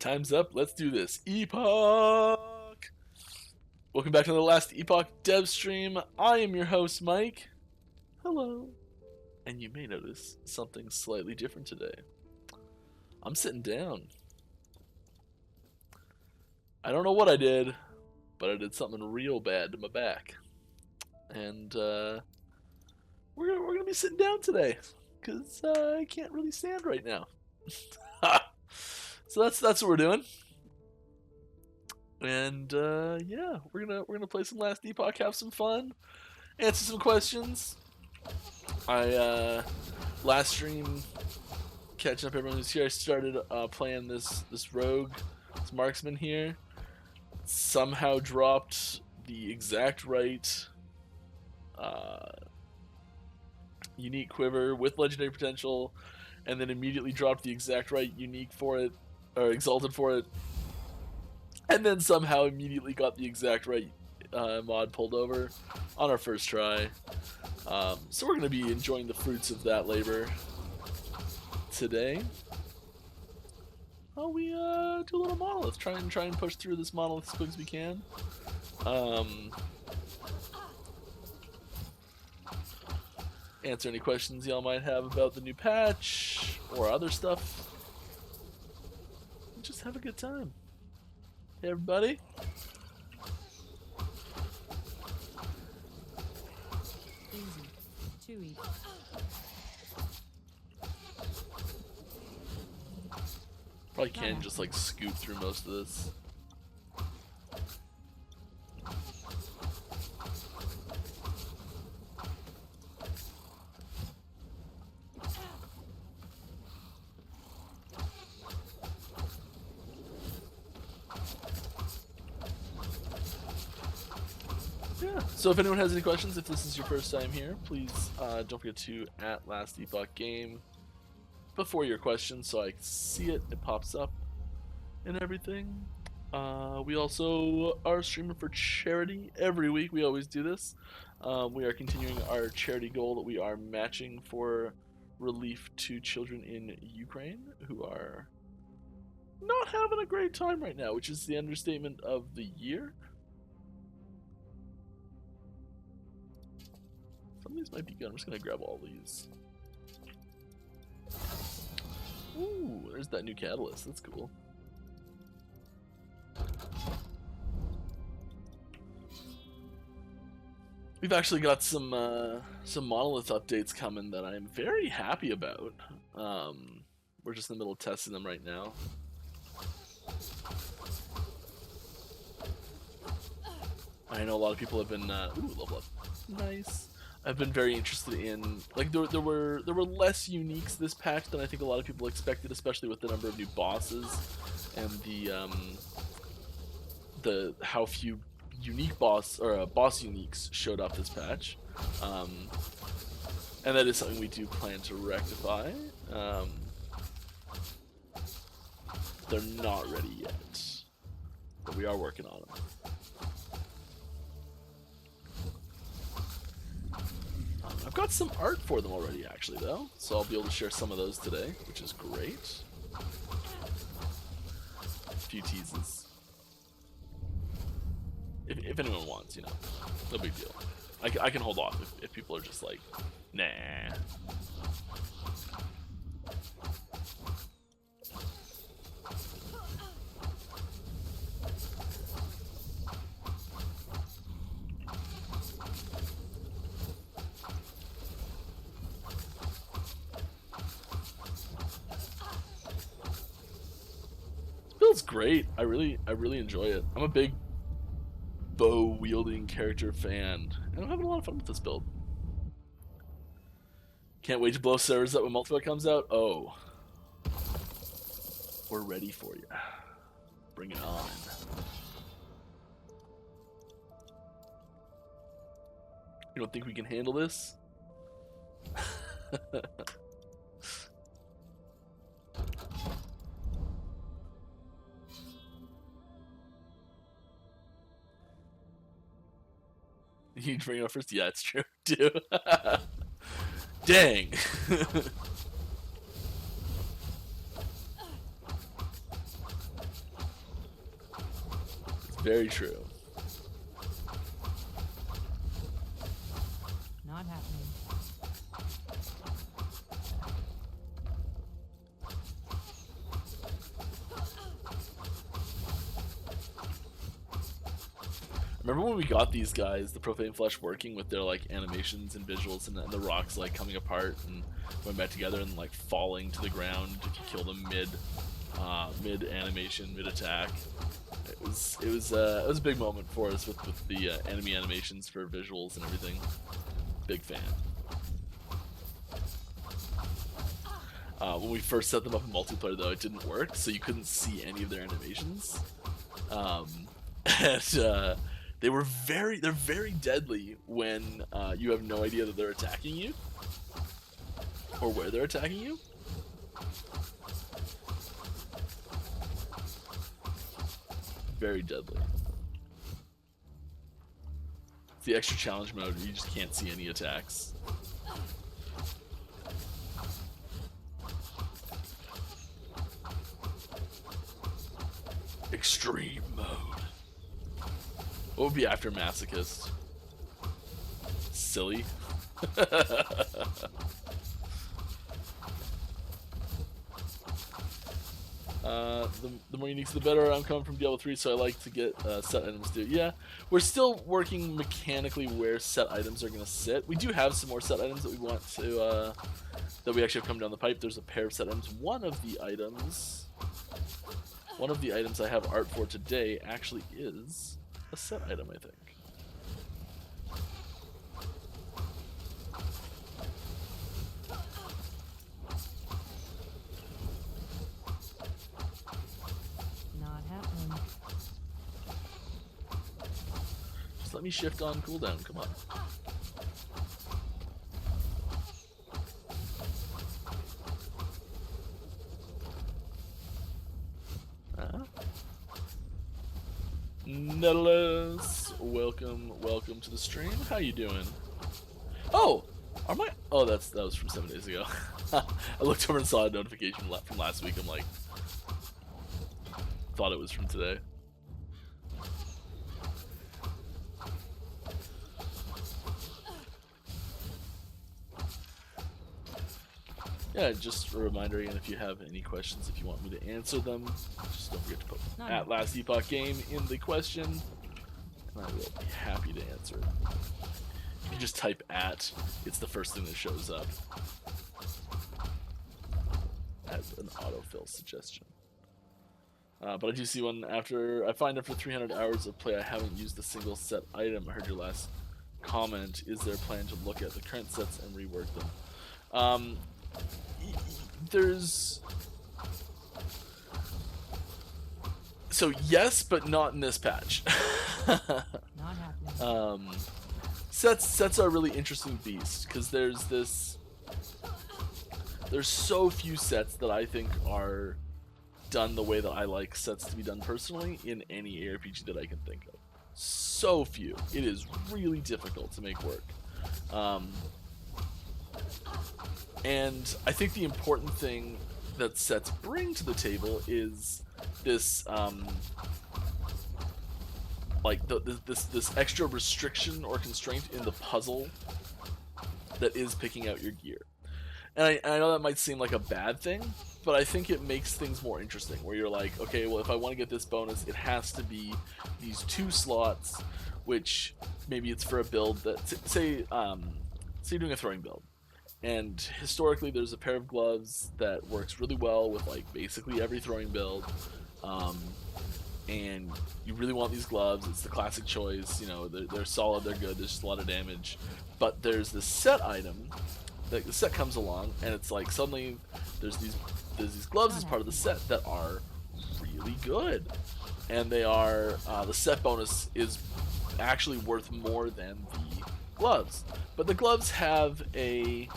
Time's up. Let's do this. Epoch! Welcome back to the Last Epoch dev stream. I am your host, Mike. Hello. And you may notice something slightly different today. I'm sitting down. I don't know what I did, but I did something real bad to my back. And we're gonna be sitting down today, because I can't really stand right now. So that's what we're doing. And yeah, we're gonna play some Last Epoch, have some fun, answer some questions. I last stream, catching up everyone who's here, I started playing this rogue, this marksman here. Somehow dropped the exact right unique quiver with legendary potential, and then immediately dropped the exact right unique for it, or exalted for it, and then somehow immediately got the exact right mod pulled over on our first try. So we're going to be enjoying the fruits of that labor today. Oh, we do a little monolith, try and push through this monolith as quick as we can. Answer any questions y'all might have about the new patch or other stuff. Just have a good time. Hey everybody. Easy. Too easy. Probably can just like scoot through most of this. Yeah, so if anyone has any questions, if this is your first time here, please don't forget to @LastEpochGame before your questions so I can see it, it pops up and everything. We also are streaming for charity every week. We always do this. We are continuing our charity goal that we are matching for relief to children in Ukraine who are not having a great time right now, which is the understatement of the year. Some of these might be good. I'm just going to grab all these. Ooh, there's that new catalyst. That's cool. We've actually got some monolith updates coming that I'm very happy about. We're just in the middle of testing them right now. I know a lot of people have been ooh, level up. Nice. I've been very interested in, like, there were less uniques this patch than I think a lot of people expected, especially with the number of new bosses and the how few unique boss uniques showed up this patch. And that is something we do plan to rectify. They're not ready yet, but we are working on them. I've got some art for them already, actually, though, so I'll be able to share some of those today, which is great. A few teases. If anyone wants, you know, no big deal. I can hold off if people are just like, nah. Feels great. I really enjoy it. I'm a big bow wielding character fan, and I'm having a lot of fun with this build. Can't wait to blow servers up when multiplayer comes out. Oh, we're ready for you. Bring it on. You don't think we can handle this? You bring it up first? Yeah, it's true, too. Dang. Very true. Not happening. Remember when we got these guys, the Profane Flesh, working with their like animations and visuals, and the rocks like coming apart and went back together and like falling to the ground to kill them mid animation, mid attack. It was a big moment for us with the enemy animations for visuals and everything. Big fan. When we first set them up in multiplayer, though, it didn't work, so you couldn't see any of their animations. And they're very deadly when you have no idea that they're attacking you or where they're attacking you. Very deadly. It's the extra challenge mode where you just can't see any attacks. Extreme mode. What would be after Masochist? Silly. The more unique, the better. I'm coming from Diablo 3, so I like to get set items too. Yeah, we're still working mechanically where set items are going to sit. We do have some more set items that we want to, that we actually have come down the pipe. There's a pair of set items. One of the items I have art for today actually is a set item, I think. Not happening. Just let me shift on cooldown, come on. Nettles, welcome to the stream. How you doing? Oh, that was from 7 days ago. I looked over and saw a notification from last week. I'm like, thought it was from today. Yeah, just a reminder again, if you have any questions, if you want me to answer them, just don't forget to put at Last Epoch Game in the question, and I will be happy to answer it. If you just type at, it's the first thing that shows up as an autofill suggestion. But I do see one after 300 hours of play, I haven't used a single set item. I heard your last comment. Is there a plan to look at the current sets and rework them? So yes, but not in this patch. Not happening. Sets are a really interesting beast because there's so few sets that I think are done the way that I like sets to be done personally in any ARPG that I can think of. So few. It is really difficult to make work. And I think the important thing that sets bring to the table is this, this extra restriction or constraint in the puzzle that is picking out your gear. And I know that might seem like a bad thing, but I think it makes things more interesting, where you're like, okay, well, if I want to get this bonus, it has to be these 2 slots, which maybe it's for a build that, say you're doing a throwing build. And historically, there's a pair of gloves that works really well with like basically every throwing build, and you really want these gloves. It's the classic choice. You know, they're solid, they're good. There's just a lot of damage, but there's this set item. Like the set comes along, and it's like suddenly there's these gloves as part of the set that are really good, and they are the set bonus is actually worth more than the gloves. But the gloves have a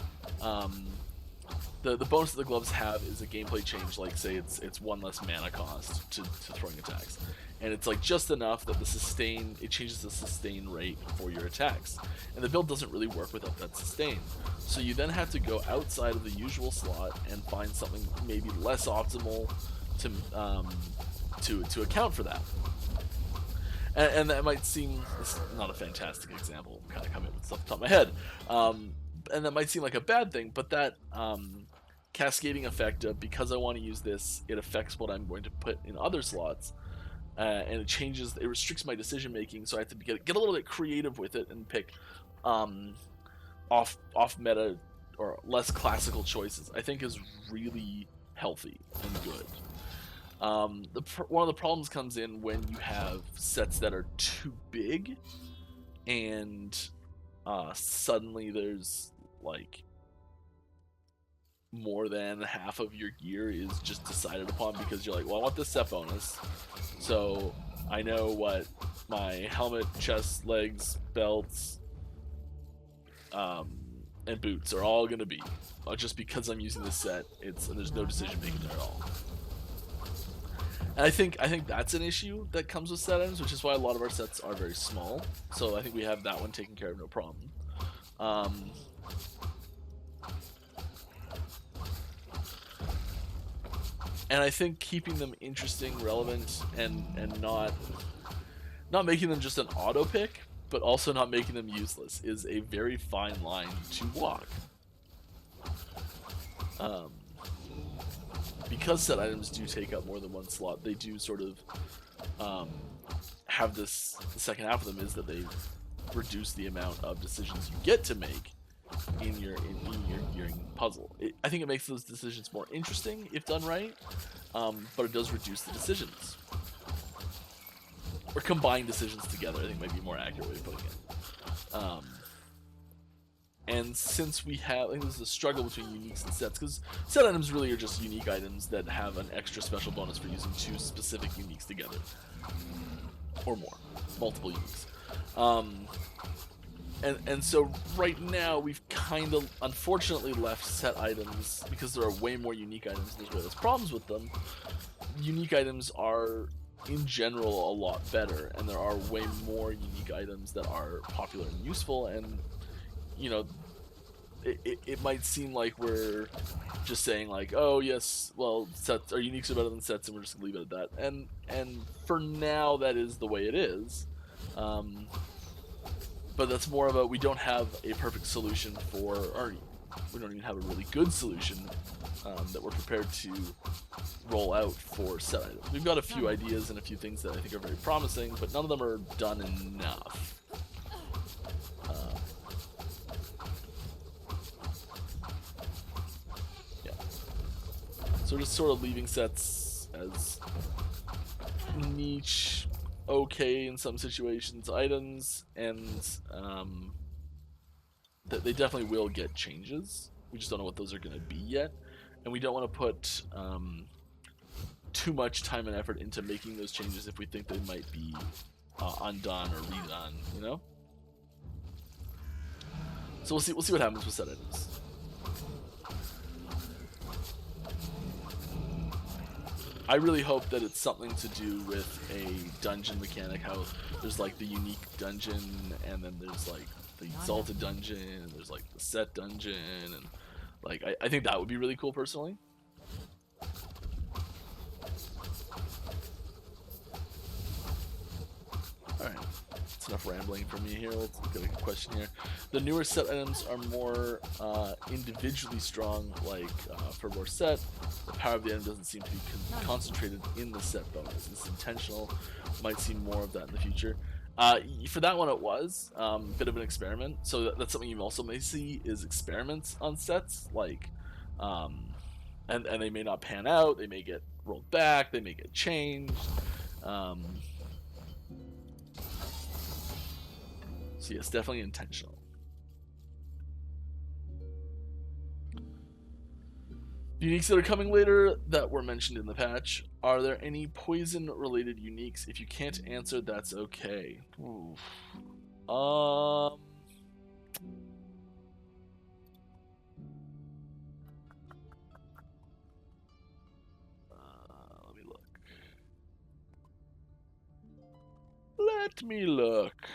the bonus that the gloves have is a gameplay change, like say it's 1 less mana cost to throwing attacks, and it's like just enough that it changes the sustain rate for your attacks, and the build doesn't really work without that sustain. So you then have to go outside of the usual slot and find something maybe less optimal to account for that. and that might seem, this is not a fantastic example, I'm kind of coming with stuff off the top of my head, and that might seem like a bad thing, but that cascading effect of, because I want to use this, it affects what I'm going to put in other slots, and it restricts my decision making, so I have to get a little bit creative with it and pick off meta or less classical choices, I think is really healthy and good. One of the problems comes in when you have sets that are too big, and suddenly there's like more than half of your gear is just decided upon because you're like, well, I want this set bonus, so I know what my helmet, chest, legs, belts, and boots are all gonna be, just because I'm using this set. There's no decision making there at all. And I think that's an issue that comes with set items, which is why a lot of our sets are very small. So I think we have that one taken care of, no problem. And I think keeping them interesting, relevant, and not making them just an auto pick, but also not making them useless, is a very fine line to walk. Because set items do take up more than one slot, they do sort of have this. The second half of them is that they reduce the amount of decisions you get to make in your gearing puzzle. I think it makes those decisions more interesting if done right, but it does reduce the decisions, or combine decisions together, I think might be a more accurate way of putting it. And since we have, I think this is a struggle between uniques and sets, because set items really are just unique items that have an extra special bonus for using two specific uniques together, or more, multiple uniques. And so right now we've kind of unfortunately left set items, because there are way more unique items and there's way less problems with them. Unique items are in general a lot better, and there are way more unique items that are popular and useful, and you know, it might seem like we're just saying like, oh yes, well, sets or uniques are better than sets, and we're just gonna leave it at that. And for now, that is the way it is. But that's more of a, we don't have a perfect solution for, or we don't even have a really good solution that we're prepared to roll out for set items. We've got a few ideas and a few things that I think are very promising, but none of them are done enough. So we're just sort of leaving sets as niche, okay in some situations items, and that they definitely will get changes. We just don't know what those are going to be yet, and we don't want to put too much time and effort into making those changes if we think they might be undone or redone, you know. So we'll see what happens with set items. I really hope that it's something to do with a dungeon mechanic, how there's like the unique dungeon, and then there's like the exalted dungeon, and there's like the set dungeon, and like I think that would be really cool personally. Alright, that's enough rambling for me here. Let's look at a question here. The newer set items are more individually strong, like for more set. The power of the item doesn't seem to be concentrated in the set bonus. It's intentional. Might see more of that in the future. For that one, it was a bit of an experiment. So that's something you also may see is experiments on sets, like, and they may not pan out. They may get rolled back. They may get changed. So yes, definitely intentional. Uniques that are coming later that were mentioned in the patch. Are there any poison-related uniques? If you can't answer, that's okay. Oof. Let me look. Let me look.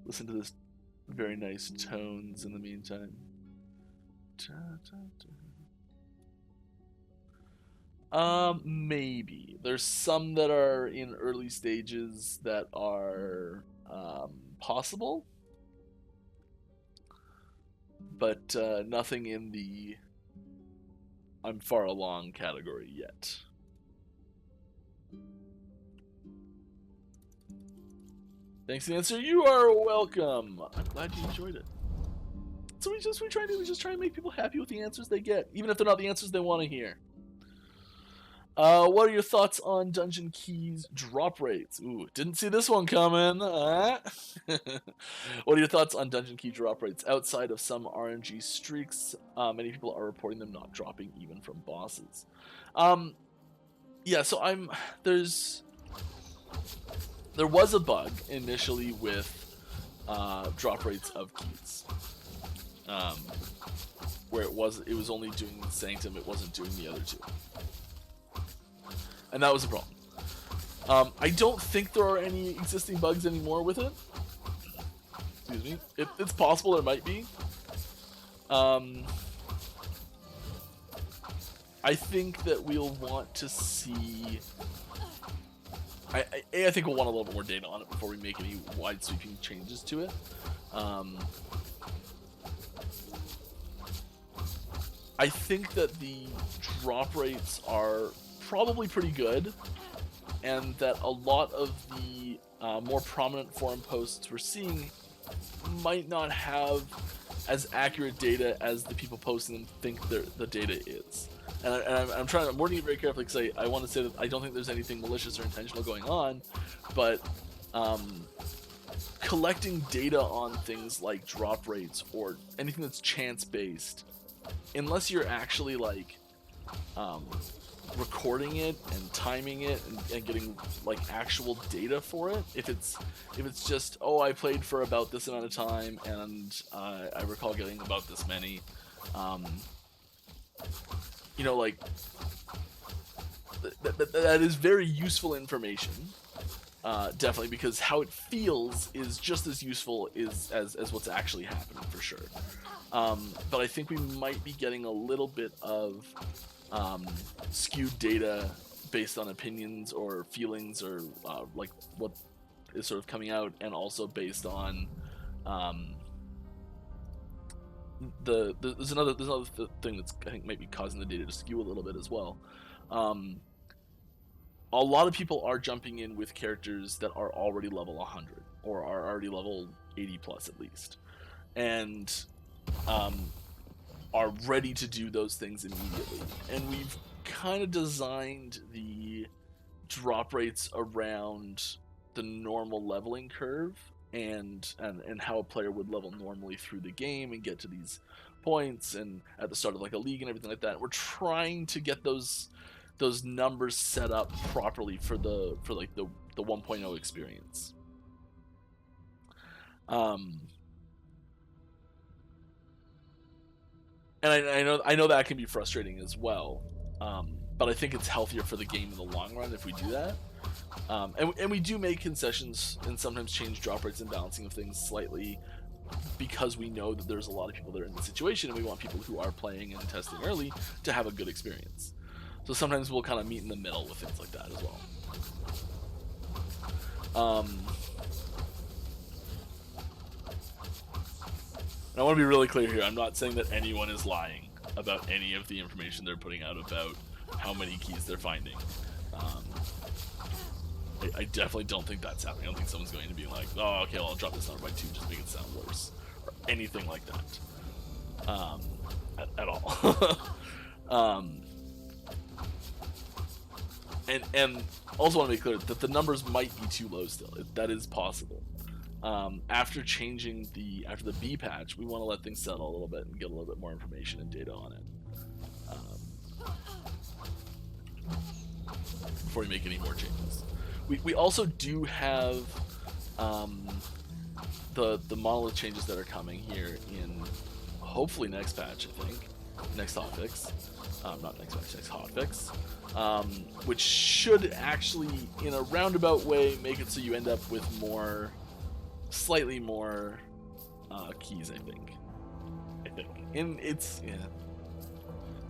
Listen to this very nice tones in the meantime. Maybe. There's some that are in early stages that are possible, but nothing in the I'm far along category yet. Thanks for the answer. You are welcome. I'm glad you enjoyed it. So we just try and make people happy with the answers they get, even if they're not the answers they want to hear. What are your thoughts on dungeon keys drop rates? Ooh, didn't see this one coming. What are your thoughts on dungeon key drop rates outside of some RNG streaks? Many people are reporting them not dropping even from bosses. Yeah, so there was a bug initially with drop rates of keys, where it was only doing Sanctum, it wasn't doing the other two. And that was a problem. I don't think there are any existing bugs anymore with it. Excuse me. It's possible there might be. I think that we'll want to see... I think we'll want a little bit more data on it before we make any wide sweeping changes to it. I think that the drop rates are probably pretty good, and that a lot of the more prominent forum posts we're seeing might not have as accurate data as the people posting them think the data is. And I'm wording it very carefully because I want to say that I don't think there's anything malicious or intentional going on, but collecting data on things like drop rates or anything that's chance based, unless you're actually like recording it and timing it and getting like actual data for it, if it's just, oh, I played for about this amount of time and I recall getting about this many, you know, like that is very useful information, definitely, because how it feels is just as useful as what's actually happening for sure. But I think we might be getting a little bit of skewed data based on opinions or feelings or like what is sort of coming out, and also based on there's another thing that's I think might be causing the data to skew a little bit as well. A lot of people are jumping in with characters that are already level 100 or are already level 80 plus at least, and are ready to do those things immediately. And we've kind of designed the drop rates around the normal leveling curve and how a player would level normally through the game and get to these points and at the start of like a league and everything like that. We're trying to get those numbers set up properly for the 1.0 experience. And I know that can be frustrating as well, but I think it's healthier for the game in the long run if we do that. And we do make concessions and sometimes change drop rates and balancing of things slightly, because we know that there's a lot of people that are in the situation, and we want people who are playing and testing early to have a good experience. So sometimes we'll kind of meet in the middle with things like that as well. And I want to be really clear here. I'm not saying that anyone is lying about any of the information they're putting out about how many keys they're finding. I definitely don't think that's happening. I don't think someone's going to be like, oh, okay, well, I'll drop this number by 2 just to make it sound worse, or anything like that. At all. And also want to make clear that the numbers might be too low still. That is possible. After changing after the B patch, we want to let things settle a little bit and get a little bit more information and data on it before we make any more changes. We also do have the monolith changes that are coming here in hopefully next patch, I think. Next hotfix. Not next patch, next hotfix. Which should actually, in a roundabout way, make it so you end up with slightly more keys, I think. And it's, yeah.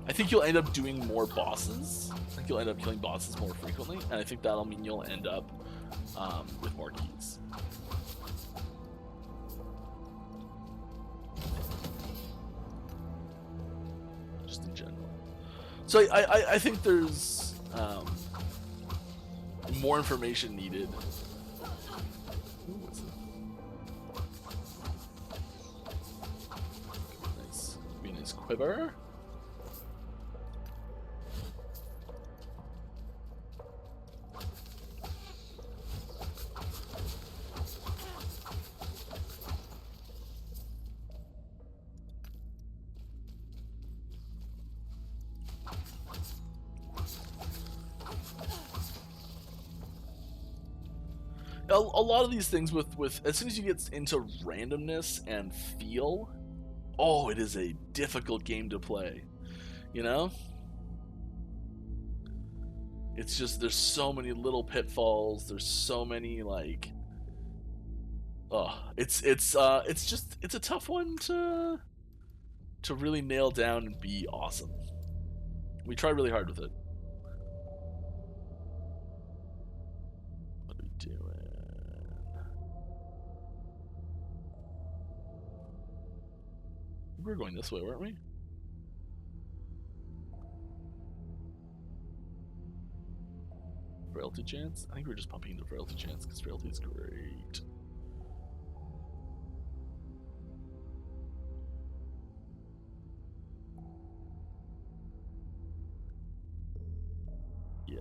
I think you'll end up doing more bosses. I think you'll end up killing bosses more frequently, and I think that'll mean you'll end up with more keys. Just in general. So I think there's more information needed. Ooh, what's it? Nice. Venus quiver. A lot of these things with as soon as you get into randomness and feel, oh, it is a difficult game to play, you know? It's just, there's so many little pitfalls, there's so many, like, it's a tough one to really nail down and be awesome. We try really hard with it. What are we doing? We were going this way, weren't we? Frailty chance? I think we were just pumping into frailty chance because frailty is great. Yeah.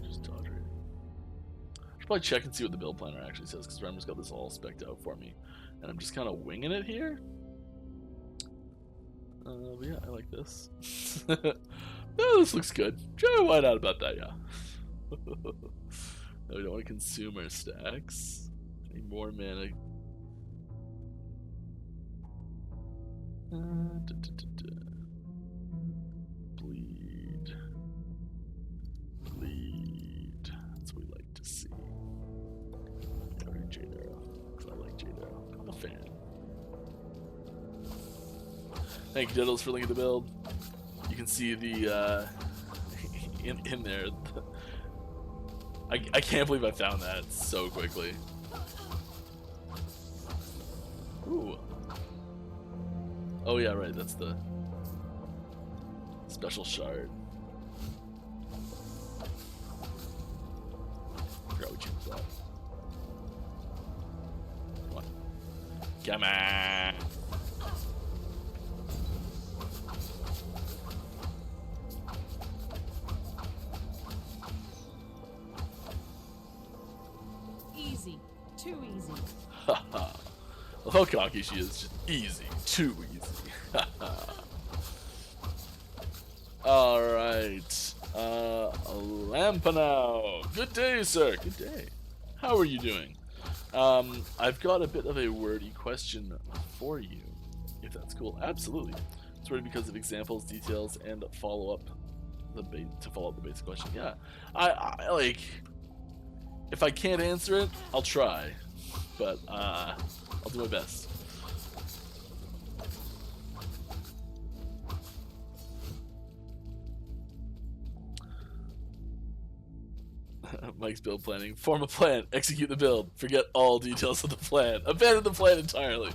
Just dodge it. Should probably check and see what the build planner actually says, because Rem's got this all spec'd out for me, and I'm just kind of winging it here. But yeah, I like this. Oh, this looks good. Sure, why not about that? Yeah. No, we don't want to consume our stacks. Need more mana. Bleed. Bleed. That's what we like to see. Yeah, we're Jade Arrow, because I like Jade Arrow. I'm a fan. Thank you, Diddles, for linking the build. You can see the in there. I can't believe I found that so quickly. Ooh. Oh yeah, right. That's the special shard. Forgot we changed that. Come on. Come on. Easy. Too easy. Haha. Well, how cocky she is. Just easy. Too easy. Alright. Lampanau. Good day, sir. Good day. How are you doing? I've got a bit of a wordy question for you, if that's cool. Absolutely. It's wordy because of examples, details, and follow up the basic question. Yeah. I like, if I can't answer it, I'll try. But I'll do my best. Mike's build planning. Form a plan. Execute the build. Forget all details of the plan. Abandon the plan entirely.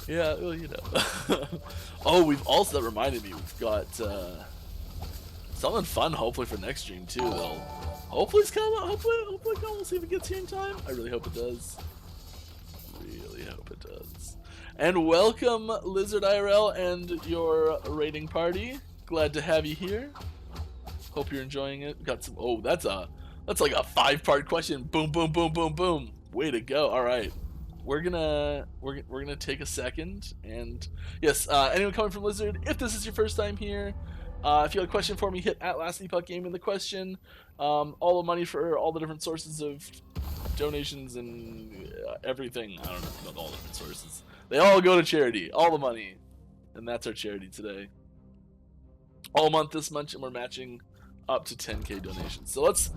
Yeah, well, you know. Oh, we've also, that reminded me, we've got something fun hopefully for next stream too. Though. Hopefully it's coming. Hopefully we'll see if it gets here in time. I really hope it does. Really hope it does. And welcome, Lizard IRL and your raiding party. Glad to have you here. Hope you're enjoying it. Got some. Oh, that's like a 5-part question. Boom, boom, boom, boom, boom. Way to go. All right, we're gonna take a second. And yes, anyone coming from Lizard, if this is your first time here, if you got a question for me, hit at Last Epoch Game in the question. All the money for all the different sources of donations and everything. I don't know about all the different sources. They all go to charity. All the money, and that's our charity today. All month this month, and we're matching up to 10K donations. So let's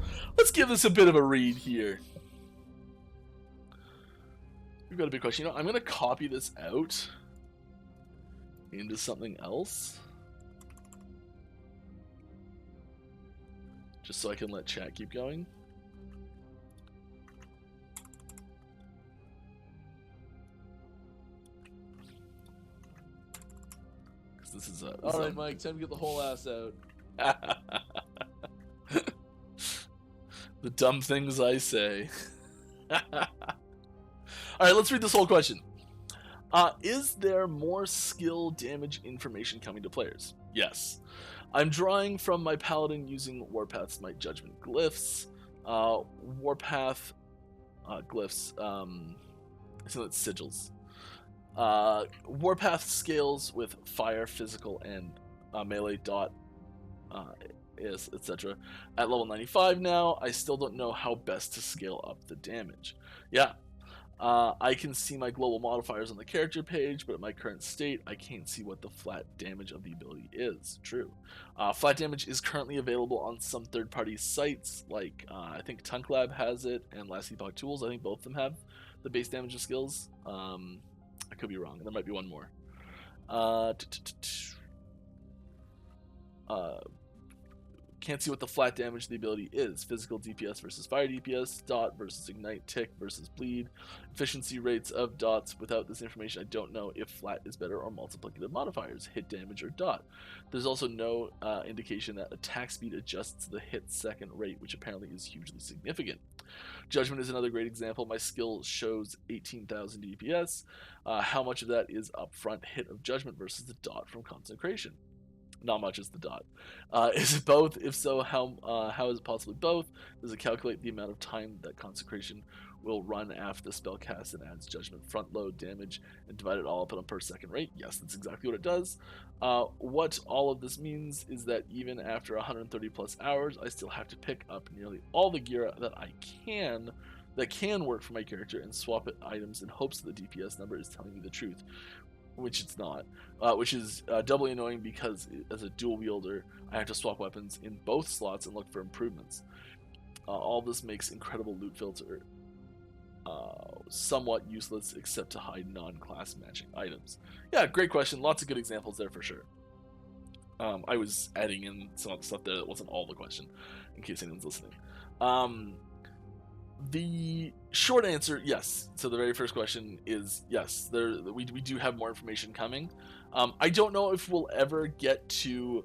give this a bit of a read here. We've got a big question. You know, I'm gonna copy this out into something else, just so I can let chat keep going. This is all right, Mike. Time to get the whole ass out. The dumb things I say. All right, let's read this whole question. Is there more skill damage information coming to players? Yes. I'm drawing from my paladin using Warpath Smite Judgment glyphs. Warpath glyphs. So it's sigils. Warpath scales with fire, physical, and melee dot, etc. At level 95 now. I still don't know how best to scale up the damage. Yeah. I can see my global modifiers on the character page, but at my current state, I can't see what the flat damage of the ability is. True. Flat damage is currently available on some third-party sites, like I think Tunk Lab has it, and Last Epoch Tools. I think both of them have the base damage of skills. I could be wrong. There might be one more. Can't see what the flat damage of the ability is. Physical DPS versus fire DPS, dot versus ignite, tick versus bleed, efficiency rates of dots. Without this information, I don't know if flat is better or multiplicative modifiers, hit damage or dot. There's also no indication that attack speed adjusts the hit second rate, which apparently is hugely significant. Judgment is another great example. My skill shows 18,000 DPS. How much of that is upfront hit of Judgment versus the dot from Consecration? Not much is the dot. Is it both? If so, how is it possibly both? Does it calculate the amount of time that Consecration will run after the spell cast and adds Judgment front load damage and divide it all up on a per second rate? Yes, that's exactly what it does. What all of this means is that even after 130 plus hours, I still have to pick up nearly all the gear that can work for my character and swap it items in hopes that the DPS number is telling me the truth, which it's not, which is doubly annoying because as a dual wielder, I have to swap weapons in both slots and look for improvements. All this makes incredible loot filter somewhat useless except to hide non-class matching items. Yeah, great question. Lots of good examples there for sure. I was adding in some of the stuff there that wasn't all the question, in case anyone's listening. The short answer, yes. So the very first question is yes. We do have more information coming. I don't know if we'll ever get to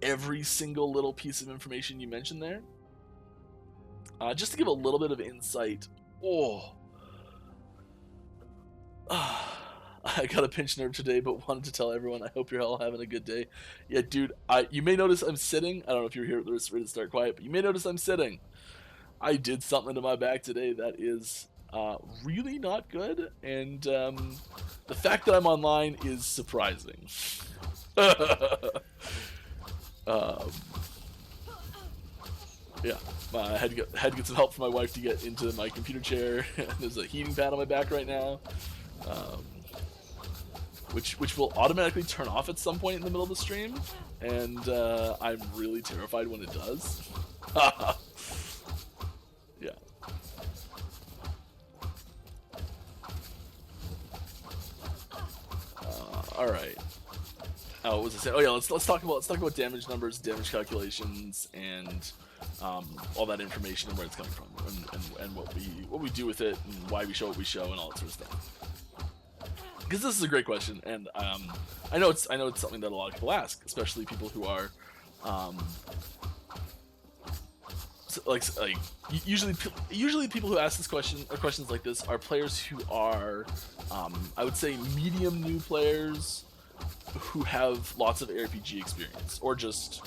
every single little piece of information you mentioned there. Just to give a little bit of insight. I got a pinched nerve today, but wanted to tell everyone I hope you're all having a good day. Yeah, dude, you may notice I'm sitting. I don't know if you're here at the Ready to Start Quiet, but you may notice I'm sitting. I did something to my back today that is really not good, and the fact that I'm online is surprising. Yeah, I had to get some help from my wife to get into my computer chair. There's a heating pad on my back right now, which will automatically turn off at some point in the middle of the stream, and I'm really terrified when it does. Yeah. All right. What was I saying? Oh yeah, let's talk about damage numbers, damage calculations, and all that information and where it's coming from, and what we do with it, and why we show what we show, and all that sort of stuff. Because this is a great question, and I know it's something that a lot of people ask, especially people who are usually people who ask this question or questions like this are players who are I would say medium new players who have lots of RPG experience, or just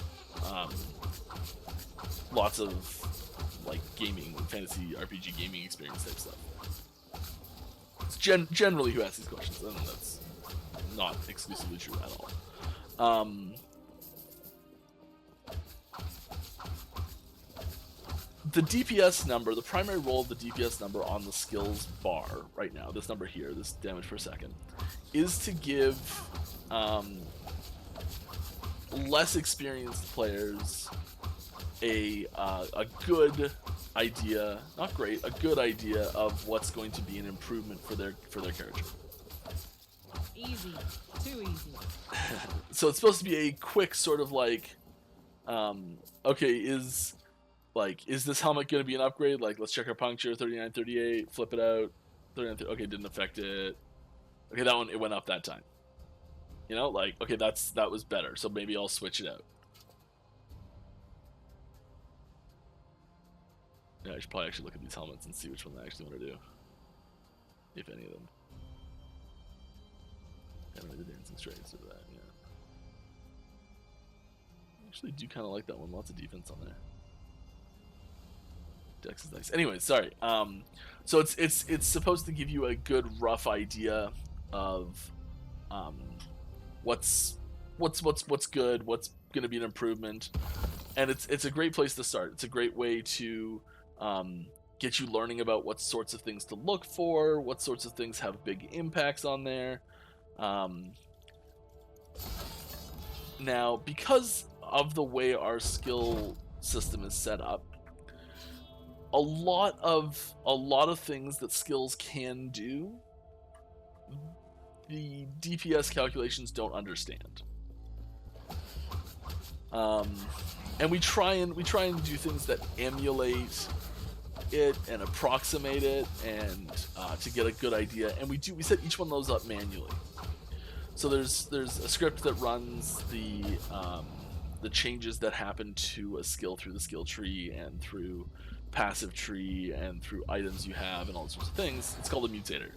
lots of like gaming, fantasy RPG gaming experience type stuff. It's generally who asks these questions, and that's not exclusively true at all. The DPS number, the primary role of the DPS number on the skills bar right now, this number here, this damage per second, is to give less experienced players a good idea, not great, a good idea of what's going to be an improvement for their character. Easy. Too easy. So it's supposed to be a quick sort of like, okay, is this helmet going to be an upgrade? Like, let's check our puncture, 39, 38, flip it out, 39, okay, didn't affect it. Okay, that one, it went up that time. You know, like, okay, that was better, so maybe I'll switch it out. Yeah, I should probably actually look at these helmets and see which one I actually want to do. If any of them. I don't know, the dancing straights or that, yeah. I actually do kind of like that one, lots of defense on there. Dex is nice. Anyway, sorry. So it's supposed to give you a good rough idea of what's good, what's going to be an improvement, and it's a great place to start. It's a great way to get you learning about what sorts of things to look for, what sorts of things have big impacts on there. Now, because of the way our skill system is set up, a lot of things that skills can do, the DPS calculations don't understand. And we try and do things that emulate it and approximate it, and to get a good idea. And we set each one of those up manually. So there's a script that runs the changes that happen to a skill through the skill tree and through passive tree and through items you have and all sorts of things. It's called a mutator.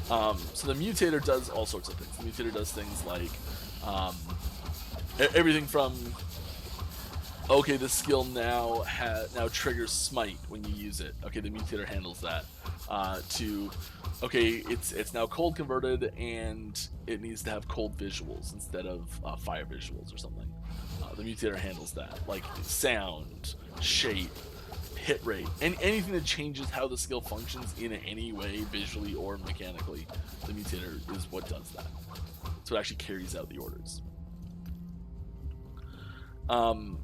So the mutator does all sorts of things. The mutator does things like everything from, okay, this skill now triggers smite when you use it. Okay, the mutator handles that. To, okay, it's now cold converted and it needs to have cold visuals instead of fire visuals or something. The mutator handles that, like sound, shape, hit rate, and anything that changes how the skill functions in any way, visually or mechanically. The mutator is what does that. So it actually carries out the orders. And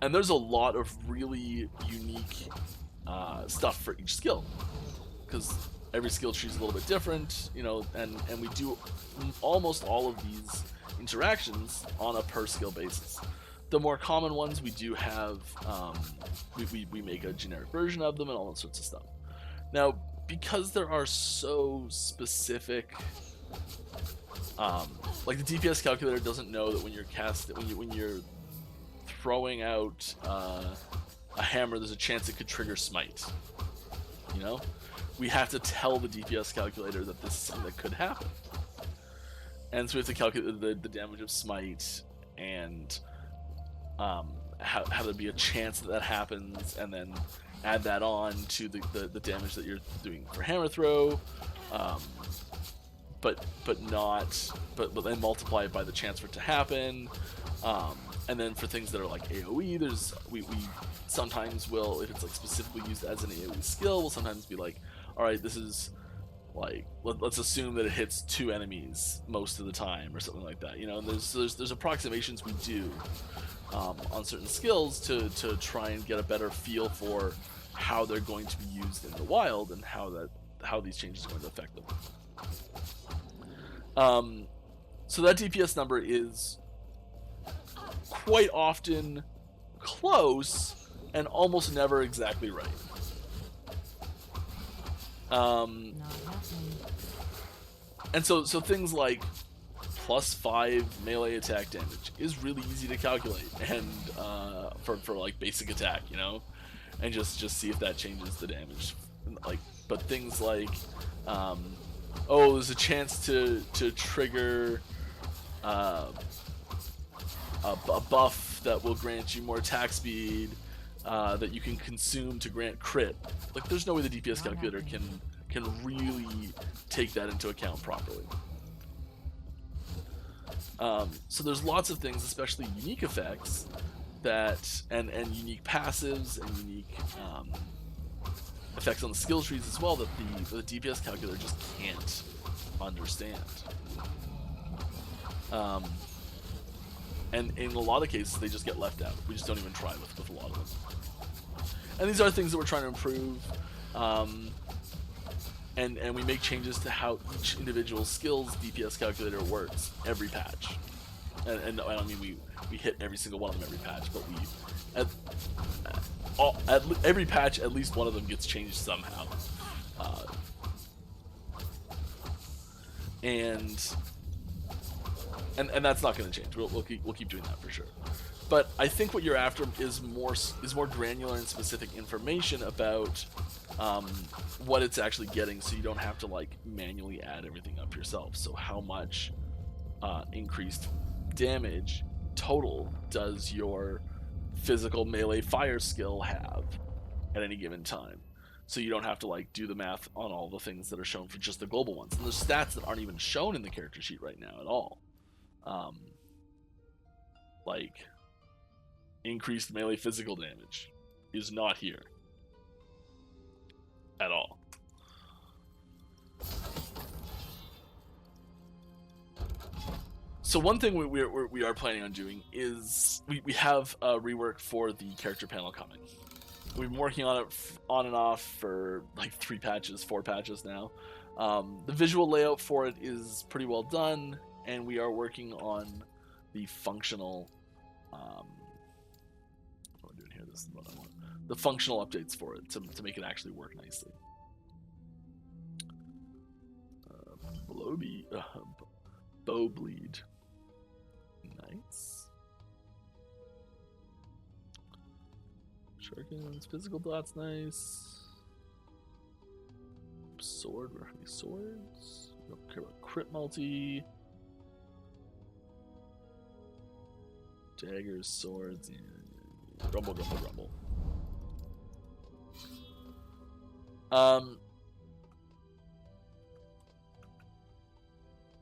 there's a lot of really unique stuff for each skill, because every skill tree is a little bit different, you know, and we do almost all of these interactions on a per skill basis. The more common ones we do have, we make a generic version of them and all that sorts of stuff. Now, because there are so specific, like the DPS calculator doesn't know that when you're throwing out a hammer, there's a chance it could trigger smite. You know, we have to tell the DPS calculator that this is something that could happen, and so we have to calculate the damage of smite and how there'd be a chance that happens, and then add that on to the damage that you're doing for hammer throw, but then multiply it by the chance for it to happen. And then for things that are like AoE, we sometimes will, if it's like specifically used as an AoE skill, we'll sometimes be like, all right, this is like, let's assume that it hits 2 enemies most of the time or something like that. You know, and there's approximations we do on certain skills to try and get a better feel for how they're going to be used in the wild and how these changes are going to affect them. So that DPS number is quite often close and almost never exactly right. And so things like +5 melee attack damage is really easy to calculate, and for like basic attack, you know, and just see if that changes the damage. Like, but things like there's a chance to trigger a buff that will grant you more attack speed that you can consume to grant crit. Like, there's no way the DPS calculator can really take that into account properly. So there's lots of things, especially unique effects, that and unique passives and unique effects on the skill trees as well, that the DPS calculator just can't understand. And in a lot of cases, they just get left out. We just don't even try with a lot of them. And these are things that we're trying to improve. And we make changes to how each individual skill's DPS calculator works every patch. And I don't mean we hit every single one of them every patch, but at every patch, at least one of them gets changed somehow. And that's not going to change. We'll keep doing that for sure. But I think what you're after is more granular and specific information about what it's actually getting, so you don't have to like manually add everything up yourself. So how much increased damage total does your physical melee fire skill have at any given time? So you don't have to like do the math on all the things that are shown for just the global ones. And there's stats that aren't even shown in the character sheet right now at all. Like increased melee physical damage is not here at all. So one thing we are planning on doing is we have a rework for the character panel coming. We've been working on it on and off for like 4 patches now. The visual layout for it is pretty well done, and we are working on the functional what am I doing here? This is what I want. The functional updates for it to make it actually work nicely. Bow bleed. Nice. Shurikens, physical dot's nice. Sword, we're having swords. We don't care about crit multi. Daggers, swords, and rumble.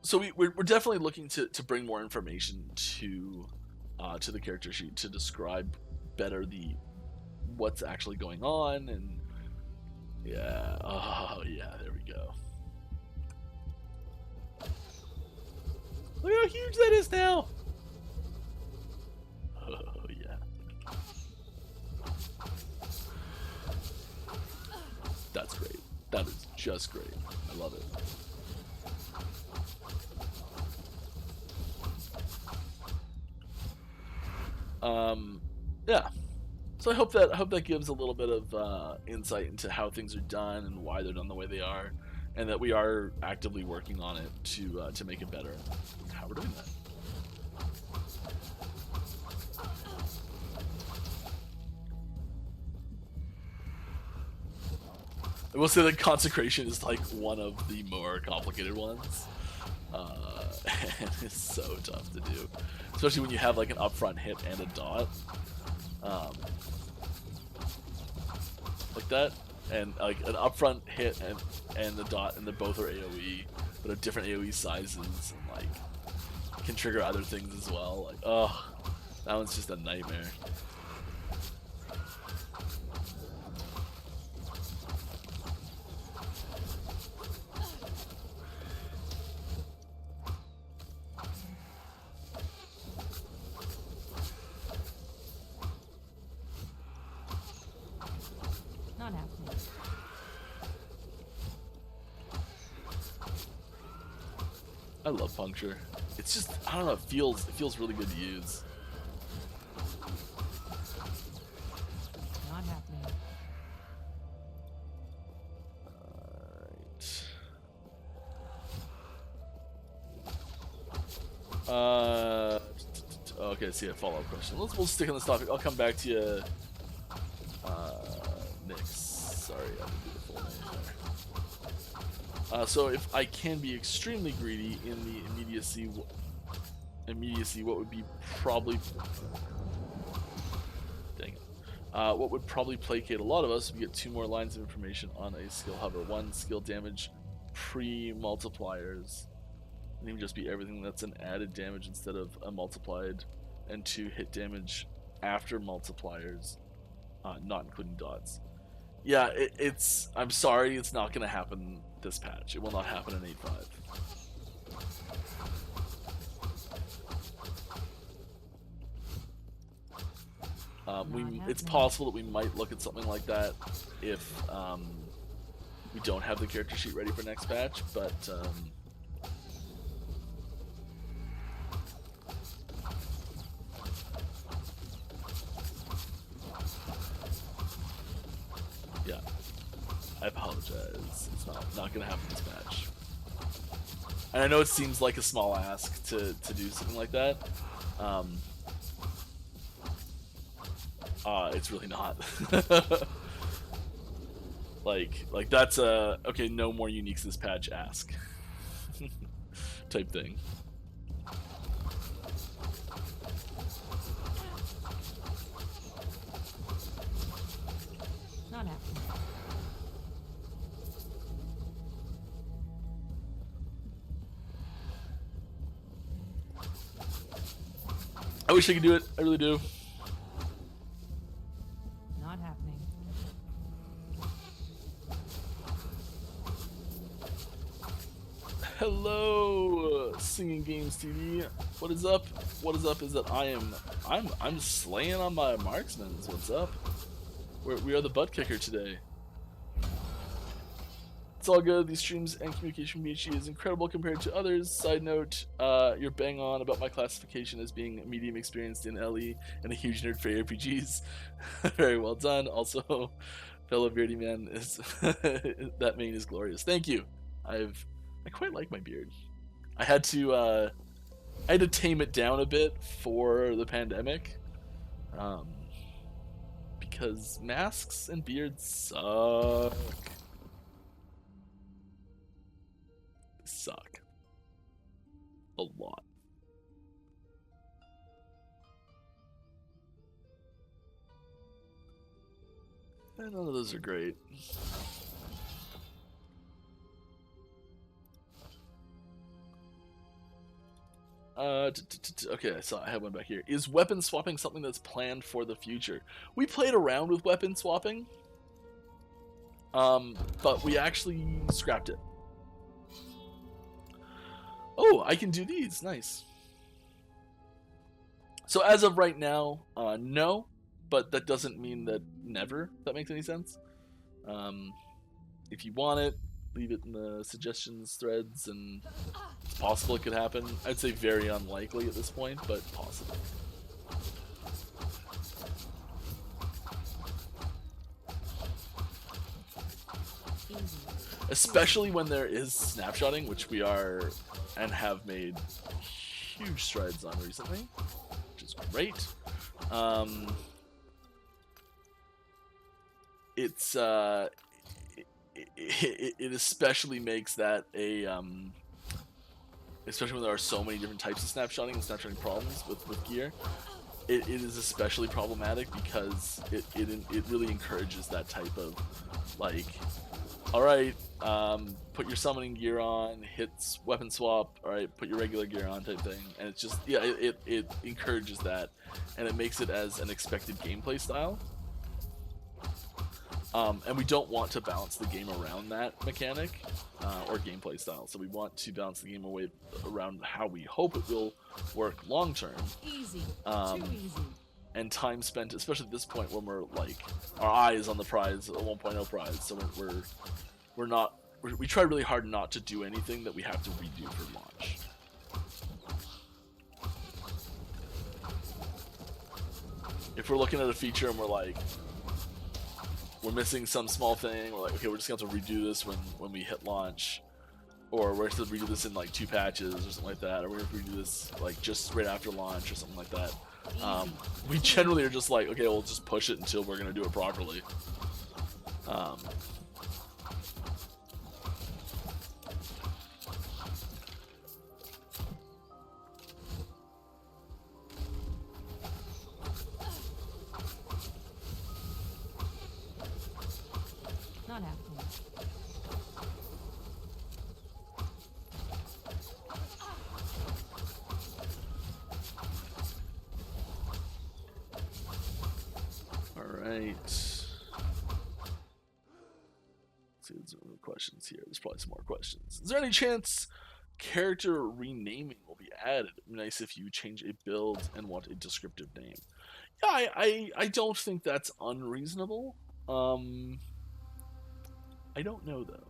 So we're definitely looking to bring more information to the character sheet to describe better what's actually going on, and yeah, oh yeah, there we go. Look how huge that is now. Oh yeah. That's great. That is just great. I love it. Yeah. So I hope that gives a little bit of insight into how things are done and why they're done the way they are, and that we are actively working on it to make it better. How we're doing that. I will say that consecration is like one of the more complicated ones, and it's so tough to do, especially when you have like an upfront hit and a dot, like that, and like an upfront hit and the dot, and they both are AOE, but have different AOE sizes, and like can trigger other things as well. Like, oh, that one's just a nightmare. Not happening. I love puncture. It's just, I don't know, it feels really good to use. Not happening. Alright. Okay, see a follow-up question. We'll stick on this topic. I'll come back to you. Nix. Sorry, I didn't do the full name there. So if I can be extremely greedy in the immediacy, what would be probably... Dang it. What would probably placate a lot of us would get 2 more lines of information on a skill hover. 1, skill damage pre-multipliers. And even just be everything that's an added damage instead of a multiplied. And 2, hit damage after multipliers, not including dots. Yeah, it's... I'm sorry, it's not going to happen this patch. It will not happen in 8.5. It's possible that we might look at something like that if we don't have the character sheet ready for next patch, but yeah, I apologize. It's not gonna happen this patch. And I know it seems like a small ask to do something like that. It's really not. like that's a okay, no more uniques this patch ask type thing. Not happening. I wish I could do it. I really do. Not happening. Hello, Singing Games TV. What is up? What is up is that I'm slaying on my marksmen. What's up? We are the butt kicker today. It's all good. These streams and communication from BHG is incredible compared to others. Side note, you're bang on about my classification as being medium experienced in LE and a huge nerd for RPGs. Very well done. Also, fellow beardy man, is that mane is glorious. Thank you. I quite like my beard. I had to tame it down a bit for the pandemic, because masks and beards suck. Suck a lot. And none of those are great. Okay, I have one back here. Is weapon swapping something that's planned for the future? We played around with weapon swapping, but we actually scrapped it. Oh, I can do these. Nice. So as of right now, no, but that doesn't mean that never. If that makes any sense. If you want it, leave it in the suggestions threads, and it's possible it could happen. I'd say very unlikely at this point, but possible. Easy. Especially when there is snapshotting, which we are and have made huge strides on recently, which is great. It especially makes that a especially when there are so many different types of snapshotting and snapshotting problems with gear, it is especially problematic because it really encourages that type of, like, all right, put your summoning gear on, hits weapon swap, all right, put your regular gear on type thing, and it's just, yeah, it encourages that, and it makes it as an expected gameplay style. And we don't want to balance the game around that mechanic or gameplay style. So we want to balance the game away around how we hope it will work long term. Easy. Too easy. And time spent, especially at this point when we're like, our eye is on the prize, a 1.0 prize. So we try really hard not to do anything that we have to redo for launch. If we're looking at a feature and we're like, we're missing some small thing, we're like, okay, we're just gonna have to redo this when we hit launch, or we're gonna have to redo this in like 2 patches or something like that, or we're gonna have to redo this like just right after launch or something like that. We generally are just like, okay, we'll just push it until we're gonna do it properly. Not happening. All right. Let's see, there's questions here. There's probably some more questions. Is there any chance character renaming will be added. It'd be nice if you change a build and want a descriptive name. Yeah, I don't think that's unreasonable. I don't know though.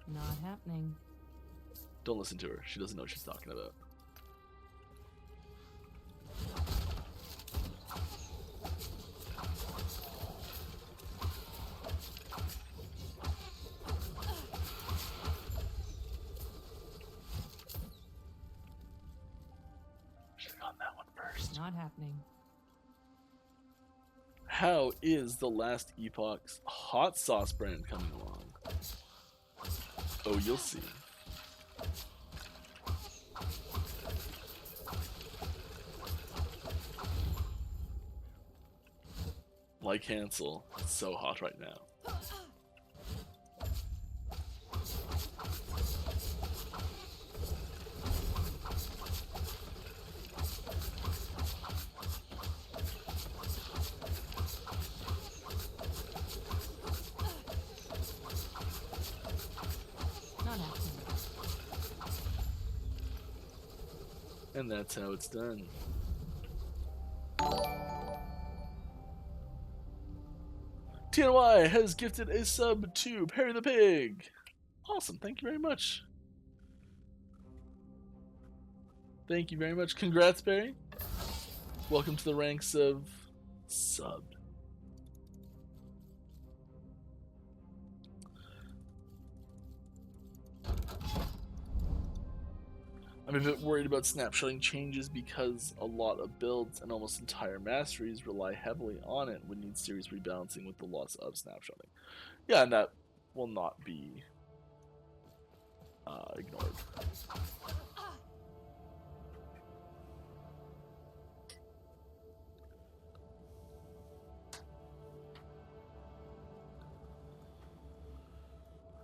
Not happening. Don't listen to her. She doesn't know what she's talking about. Should've gotten that one first. Not happening. How is the Last Epoch's hot sauce brand coming along? Oh, you'll see. Like Hansel, it's so hot right now. Not happening. And that's how it's done. TNY has gifted a sub to Perry the Pig. Awesome, thank you very much. Thank you very much. Congrats, Perry. Welcome to the ranks of subbed. I'm a bit worried about snapshotting changes because a lot of builds and almost entire masteries rely heavily on it would need serious rebalancing with the loss of snapshotting. Yeah, and that will not be ignored.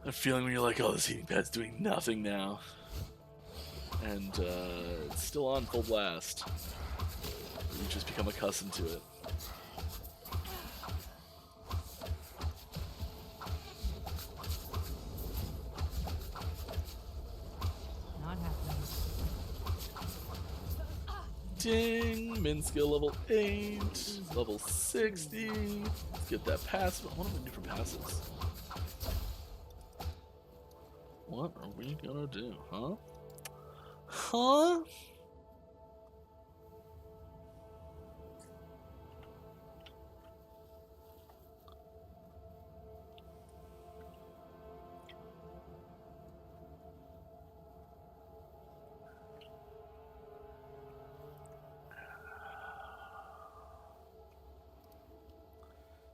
A feeling when you're like, oh, this heating pad's doing nothing now. And it's still on full blast. You just become accustomed to it. Not happening. Ding! Min skill level 8, level 60. Let's get that passive. What are we do for passives? What are we gonna do, huh? Huh?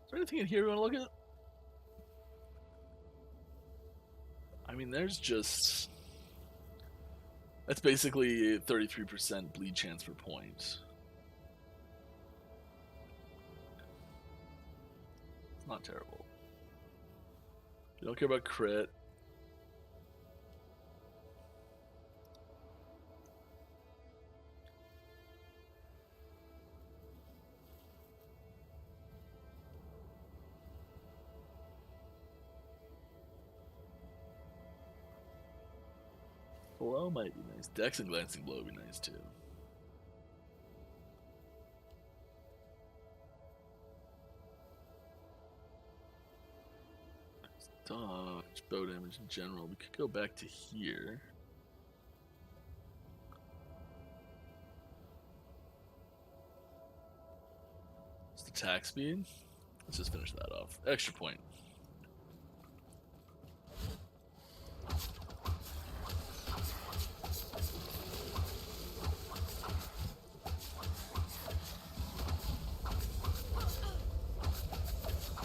Is there anything in here you want to look at? I mean, there's just... That's basically a 33% bleed chance per point. It's not terrible. You don't care about crit. Blow might be nice. Dex and glancing blow would be nice too. Dodge, bow damage in general. We could go back to here. Just attack speed. Let's just finish that off. Extra point.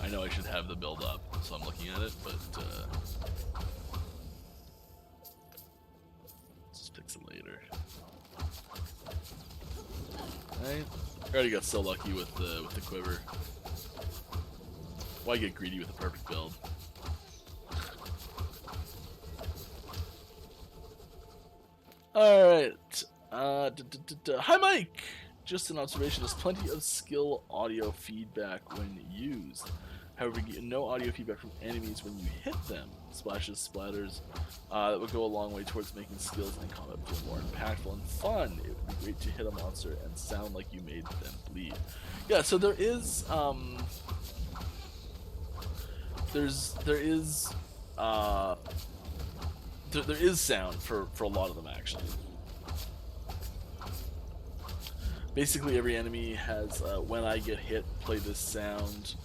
I know I should have the build up, so I'm looking at it, but just fix it later. Alright. I already got so lucky with the quiver. Why get greedy with a perfect build? Alright. Hi Mike! Just an observation, there's plenty of skill audio feedback when used. However, you get no audio feedback from enemies when you hit them. Splashes, splatters, that would go a long way towards making skills and combat feel more impactful and fun. It would be great to hit a monster and sound like you made them bleed. Yeah, so there is there is sound for a lot of them actually. Basically, every enemy has when I get hit, play this sound.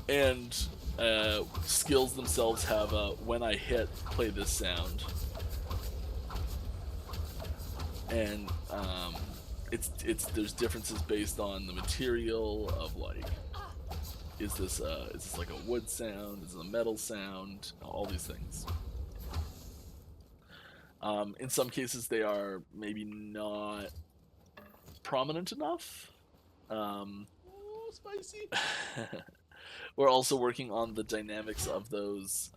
And skills themselves have when I hit, play this sound. And there's differences based on the material of like, is this like a wood sound? Is it a metal sound? All these things. In some cases, they are maybe not prominent enough. Spicy. We're also working on the dynamics of those.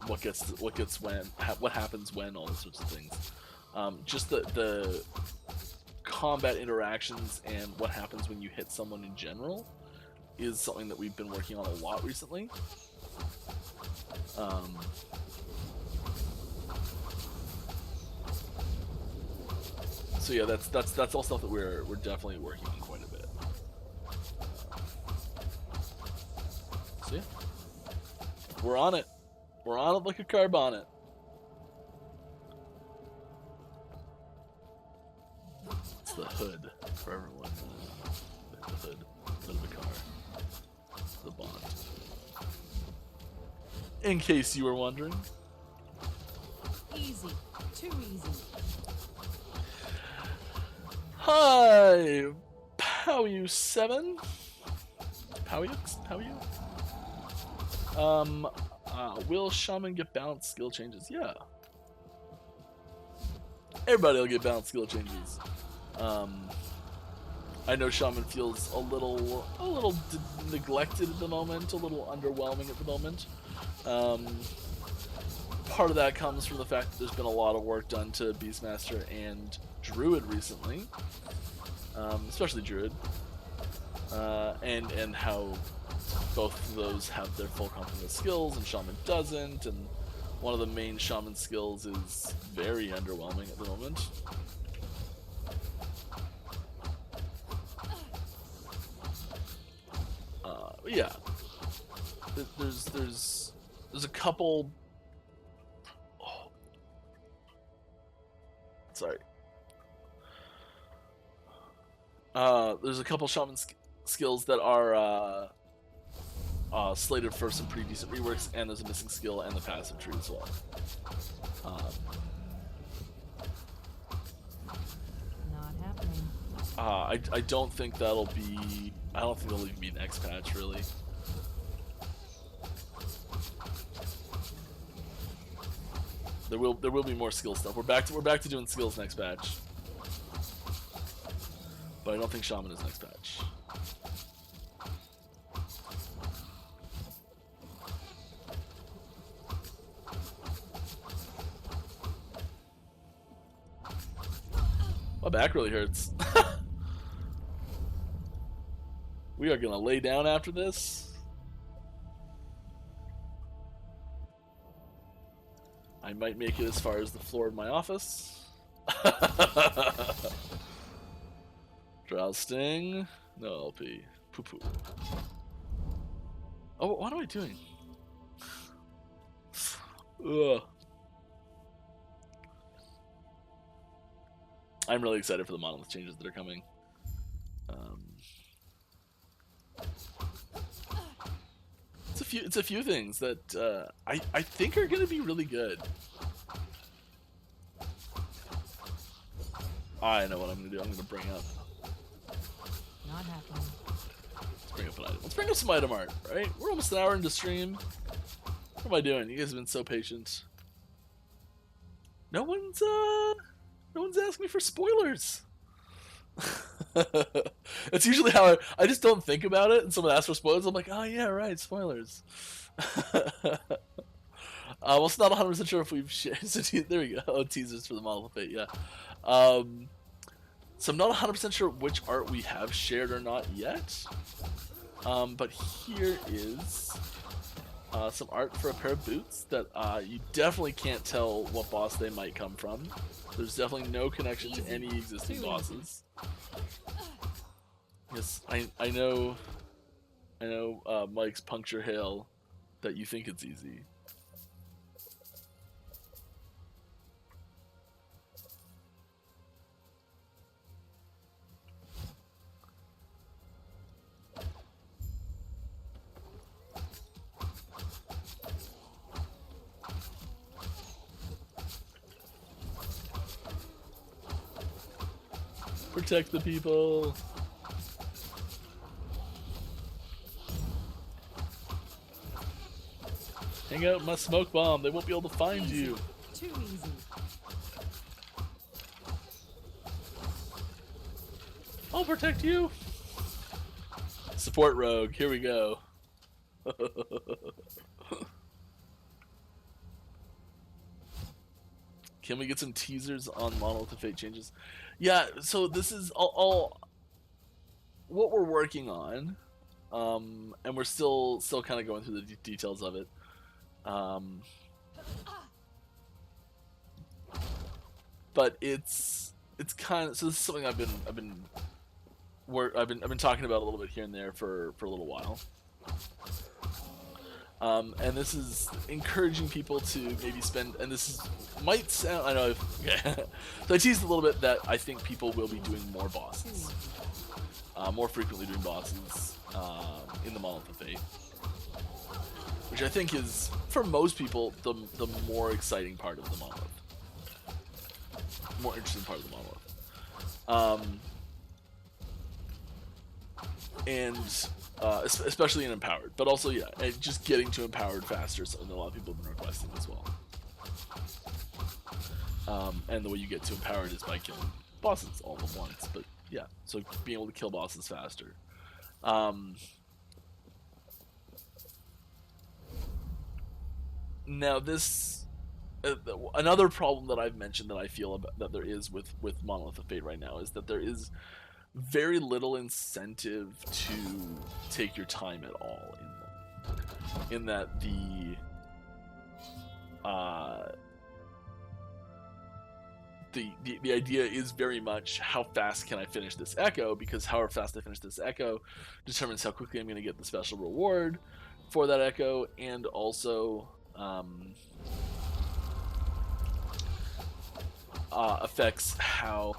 What happens when, all those sorts of things. Just the combat interactions and what happens when you hit someone in general is something that we've been working on a lot recently. So yeah, that's all stuff that we're definitely working on quite a bit. So yeah, we're on it. We're on it like a car bonnet. It's the hood for everyone. The hood of the car. The bonnet. In case you were wondering. Easy. Too easy. Hi, Pow7. Pow you? Will Shaman get balanced skill changes? Yeah. Everybody will get balanced skill changes. I know Shaman feels a little neglected at the moment, a little underwhelming at the moment. Part of that comes from the fact that there's been a lot of work done to Beastmaster and Druid recently, especially Druid, and how both of those have their full complement of skills and Shaman doesn't, and one of the main Shaman skills is very underwhelming at the moment. Yeah, there's a couple. Oh. Sorry. There's a couple Shaman skills that are slated for some pretty decent reworks, and there's a missing skill and the passive tree as well. Not happening. I don't think that'll be. I don't think that'll even be next patch, really. There will be more skill stuff. We're back to doing skills next patch, but I don't think Shaman is next patch. My back really hurts. We are gonna lay down after this. I might make it as far as the floor of my office. Drow Sting. No LP. Poo poo. Oh, what am I doing? Ugh. I'm really excited for the Monolith changes that are coming. It's a few things that I think are going to be really good. I know what I'm going to do. I'm going to bring up. Not happening. Let's bring up an item. Let's bring up some item art, right? We're almost an hour into stream. What am I doing? You guys have been so patient. No one's asking me for spoilers. That's usually how I just don't think about it, and someone asks for spoilers. I'm like, oh yeah, right, spoilers. Well, it's not 100% sure if we've shared. So there we go. Oh, teasers for the Monolith of Fate, yeah. So I'm not 100% sure which art we have shared or not yet. But here is some art for a pair of boots that you definitely can't tell what boss they might come from. There's definitely no connection to any existing bosses. Yes, I know Mike's puncture hail that you think it's easy. Protect the people. Hang out my smoke bomb. They won't be able to find you. Too easy. I'll protect you. Support rogue. Here we go. Can we get some teasers on Monolith of Fate changes? Yeah, so this is all what we're working on, and we're still kind of going through the details of it. But it's kind of, so this is something I've been talking about a little bit here and there for a little while. And this is encouraging people to maybe spend, and this is, might sound, I know, so I teased a little bit that I think people will be doing more bosses, more frequently doing bosses in the Monolith of Fate, which I think is, for most people, the more exciting part of the Monolith, more interesting part of the Monolith, and especially in Empowered, but also, yeah, just getting to Empowered faster is something that a lot of people have been requesting as well. And the way you get to Empowered is by killing bosses all at once, but yeah, so being able to kill bosses faster. Now this, another problem that I've mentioned that I feel that there is with Monolith of Fate right now is that there is very little incentive to take your time at all in them. In that the idea is very much how fast can I finish this echo, because however fast I finish this echo determines how quickly I'm going to get the special reward for that echo, and also affects how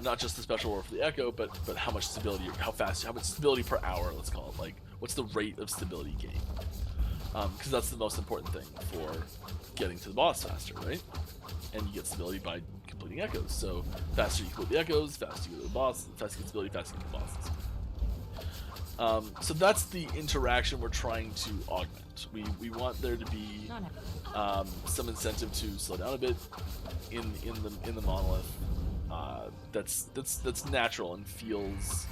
not just the special reward for the echo, but how much stability, how much stability per hour, let's call it, like what's the rate of stability gain, because that's the most important thing for getting to the boss faster, right? And you get stability by completing echoes, so faster you complete the echoes, faster you go to the boss, faster you get stability, faster you get the bosses. So that's the interaction we're trying to augment. We want there to be some incentive to slow down a bit in the monolith. That's natural and feels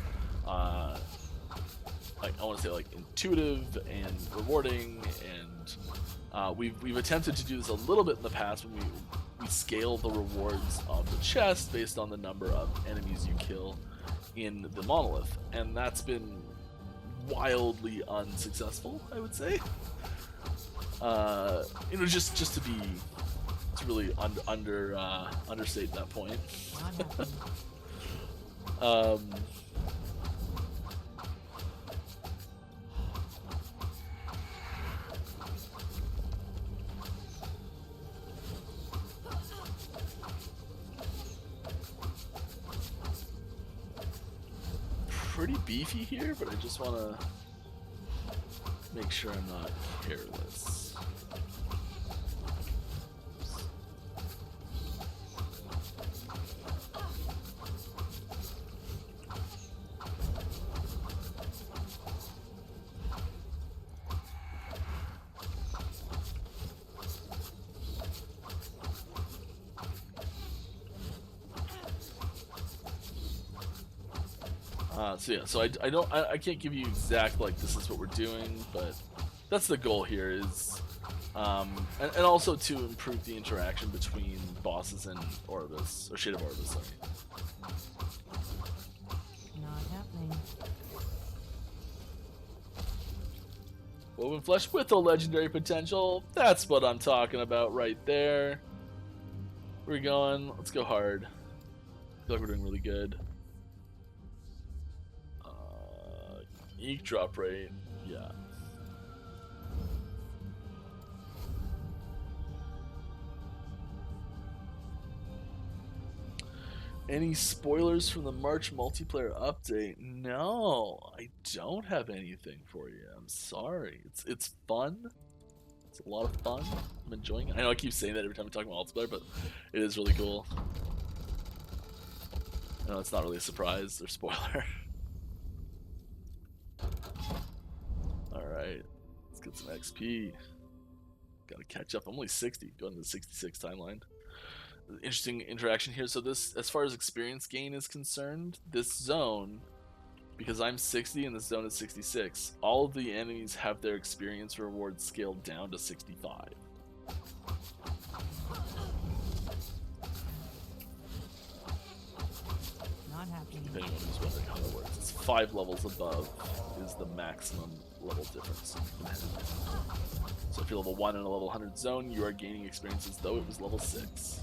like, I want to say, like intuitive and rewarding, and we've attempted to do this a little bit in the past when we scale the rewards of the chest based on the number of enemies you kill in the monolith, and that's been wildly unsuccessful, I would say. Just to really understate that point. Pretty beefy here, but I just want to make sure I'm not careless. So I can't give you exact, like, this is what we're doing, but that's the goal here, is And also to improve the interaction between bosses and Orbis, or Shade of Orbis, sorry. Not happening. Woven Flesh with a legendary potential. That's what I'm talking about right there. Where are we going? Let's go hard. I feel like we're doing really good. Ink drop rate. Yeah. Any spoilers from the March multiplayer update? No, I don't have anything for you. I'm sorry. It's fun. It's a lot of fun. I'm enjoying it. I know I keep saying that every time we talk about multiplayer, but it is really cool. I know it's not really a surprise or spoiler. Alright, let's get some XP. Gotta catch up. I'm only 60, going to the 66 timeline. Interesting interaction here. So this, as far as experience gain is concerned, this zone, because I'm 60 and this zone is 66, all of the enemies have their experience rewards scaled down to 65. Not happening. If anyone who's wondering how that works, it's 5 levels above is the maximum level difference. So if you're level 1 in a level 100 zone, you are gaining experience as though it was level 6.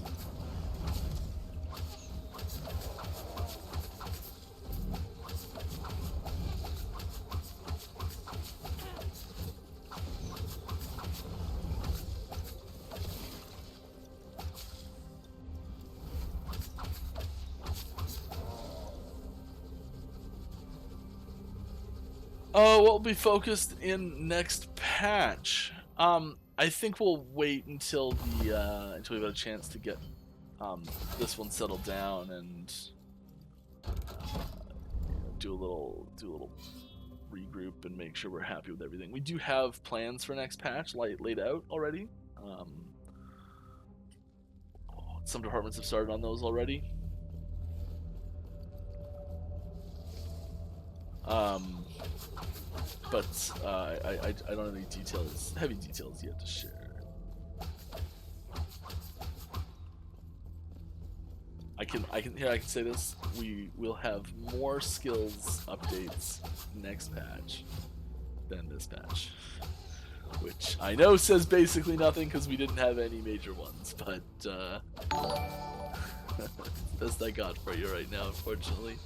What will be focused in next patch? I think we'll wait until the until we've had a chance to get this one settled down and do a little regroup and make sure we're happy with everything. We do have plans for next patch laid out already. Some departments have started on those already. But I don't have any details, heavy details yet to share. I can say this: we will have more skills updates next patch than this patch, which I know says basically nothing because we didn't have any major ones, but best I got for you right now, unfortunately.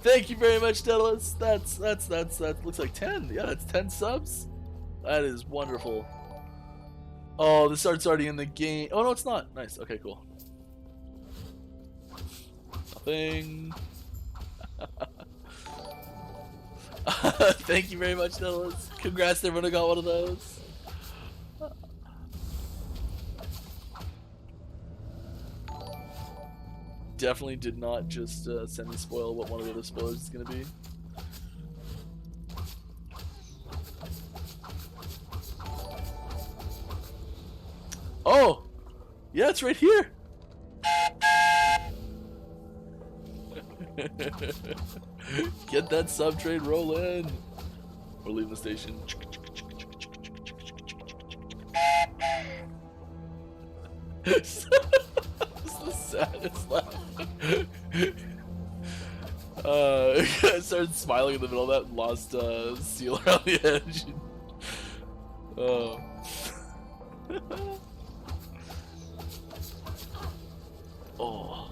Thank you very much, Daedalus. That looks like 10. Yeah, that's 10 subs. That is wonderful. Oh, this art's already in the game. Oh no, it's not. Nice. Okay, cool. Nothing. Thank you very much, Daedalus. Congrats to everyone who got one of those. Definitely did not just send me spoil what one of the other spoilers is going to be. Oh! Yeah, it's right here! Get that sub trade rolling! We're leaving the station. It's the saddest laugh. I started smiling in the middle of that and lost seal around the edge. Oh. Oh.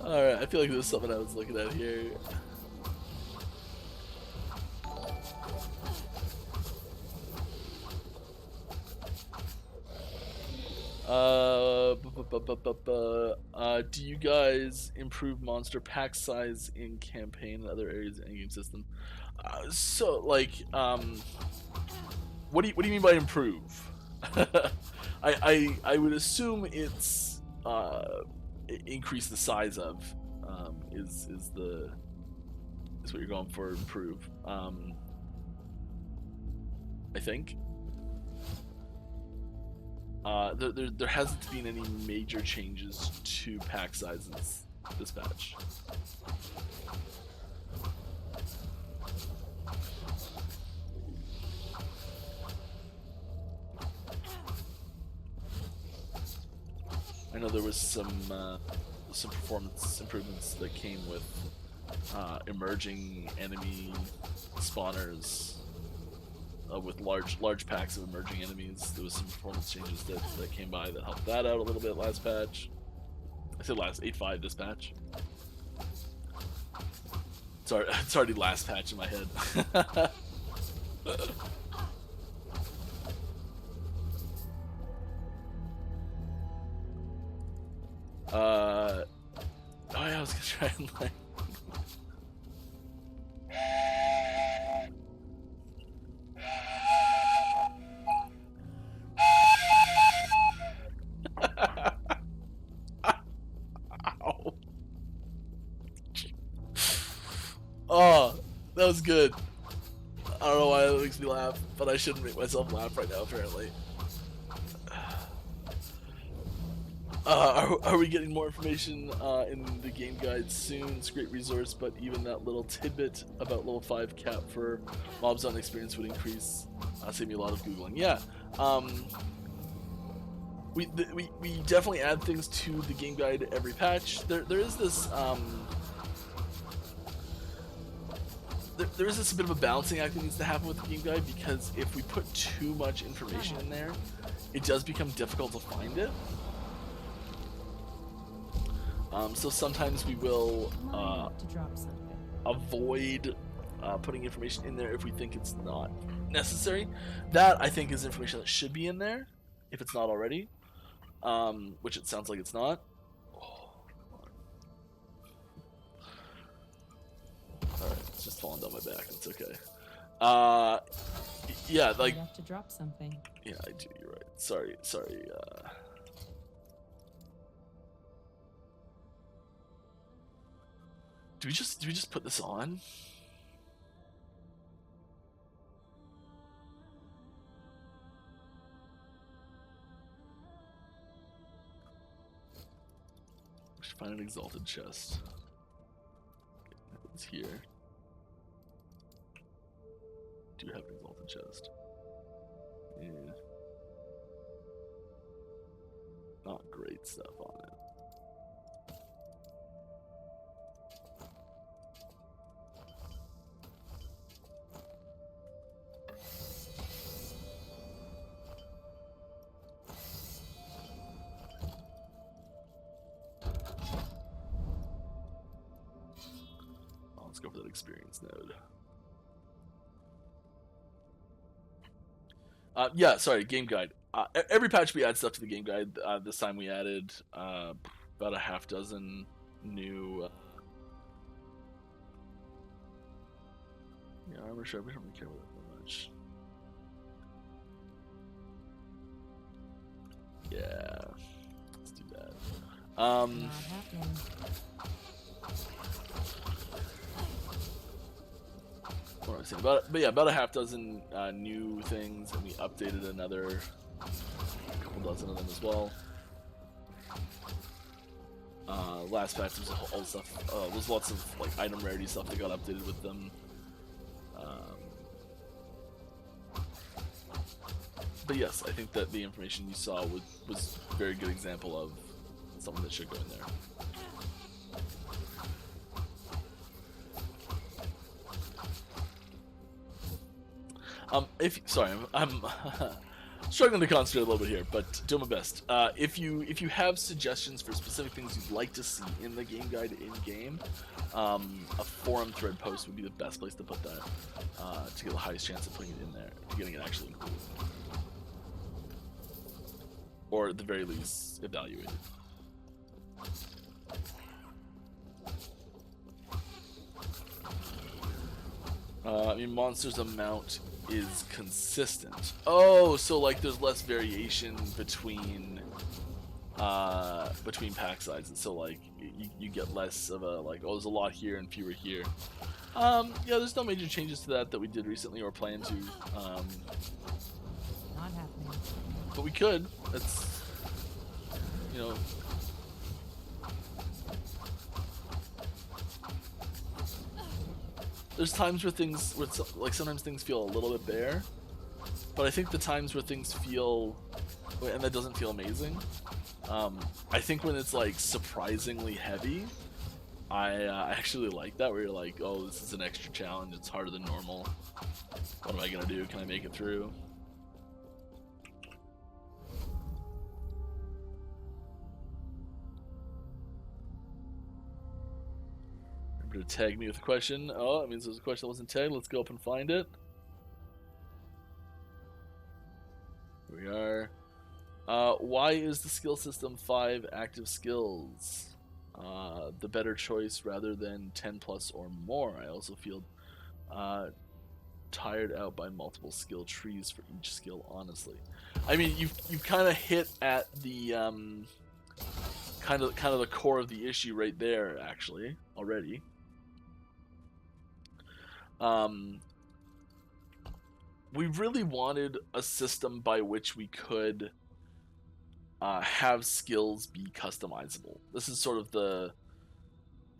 Alright, I feel like there's something I was looking at here. Do you guys improve monster pack size in campaign and other areas of the game system? So, like, what do you mean by improve? I would assume it's increase the size of is what you're going for. Improve. I think. There hasn't been any major changes to pack sizes this patch. know there was some performance improvements that came with emerging enemy spawners. With large packs of emerging enemies, there was some performance changes that came by that helped that out a little bit last patch. I said last 8.5 this patch. Sorry, it's already last patch in my head. Oh yeah, I was gonna try and like. Ow. Oh, that was good. I don't know why that makes me laugh, but I shouldn't make myself laugh right now, apparently. Are we getting more information in the game guide soon? It's a great resource, but even that little tidbit about level 5 cap for mobs on experience would increase. Save me a lot of Googling. Yeah. We definitely add things to the game guide every patch. There is this there is this bit of a balancing act that needs to happen with the game guide, because if we put too much information in there, it does become difficult to find it. So sometimes we will avoid putting information in there if we think it's not necessary. That, I think, is information that should be in there if it's not already, which it sounds like it's not. Alright, it's just falling down my back. It's okay. Yeah, like. You have to drop something. Yeah, I do. You're right. Sorry. Do we just put this on? We should find an exalted chest. It's here. Do you have an exalted chest? Yeah. Not great stuff on it. Let's go for that experience node. Yeah, sorry, game guide. Every patch we add stuff to the game guide. This time we added about a half dozen new. Yeah, armor sharp. We don't really care about that much. Yeah, let's do that. Not happening. What was I saying? About a half dozen new things, and we updated another couple dozen of them as well. Last patch was all the stuff. Was lots of like item rarity stuff that got updated with them. But yes, I think that the information you saw was a very good example of something that should go in there. Sorry, I'm struggling to concentrate a little bit here, but doing my best. If you have suggestions for specific things you'd like to see in the game guide in game, a forum thread post would be the best place to put that to get the highest chance of putting it in there, to getting it actually included, or at the very least evaluated. I mean, monsters amount is consistent. Oh, so like there's less variation between pack sizes. So like you get less of a like, oh, there's a lot here and fewer here. Yeah, there's no major changes to that we did recently or plan to. Not happening. But we could. That's, you know. There's times where things, like sometimes things feel a little bit bare, but I think the times where things feel, and that doesn't feel amazing, I think when it's like surprisingly heavy, I actually like that, where you're like, oh, this is an extra challenge, it's harder than normal. What am I gonna do? Can I make it through? Remember to tag me with a question. Oh, that means there's a question that wasn't tagged. Let's go up and find it. Here we are. Why is the skill system 5 active skills the better choice rather than 10 plus or more? I also feel tired out by multiple skill trees for each skill, honestly. I mean, you've kind of hit at the kind of the core of the issue right there, actually, already. We really wanted a system by which we could have skills be customizable. This is sort of the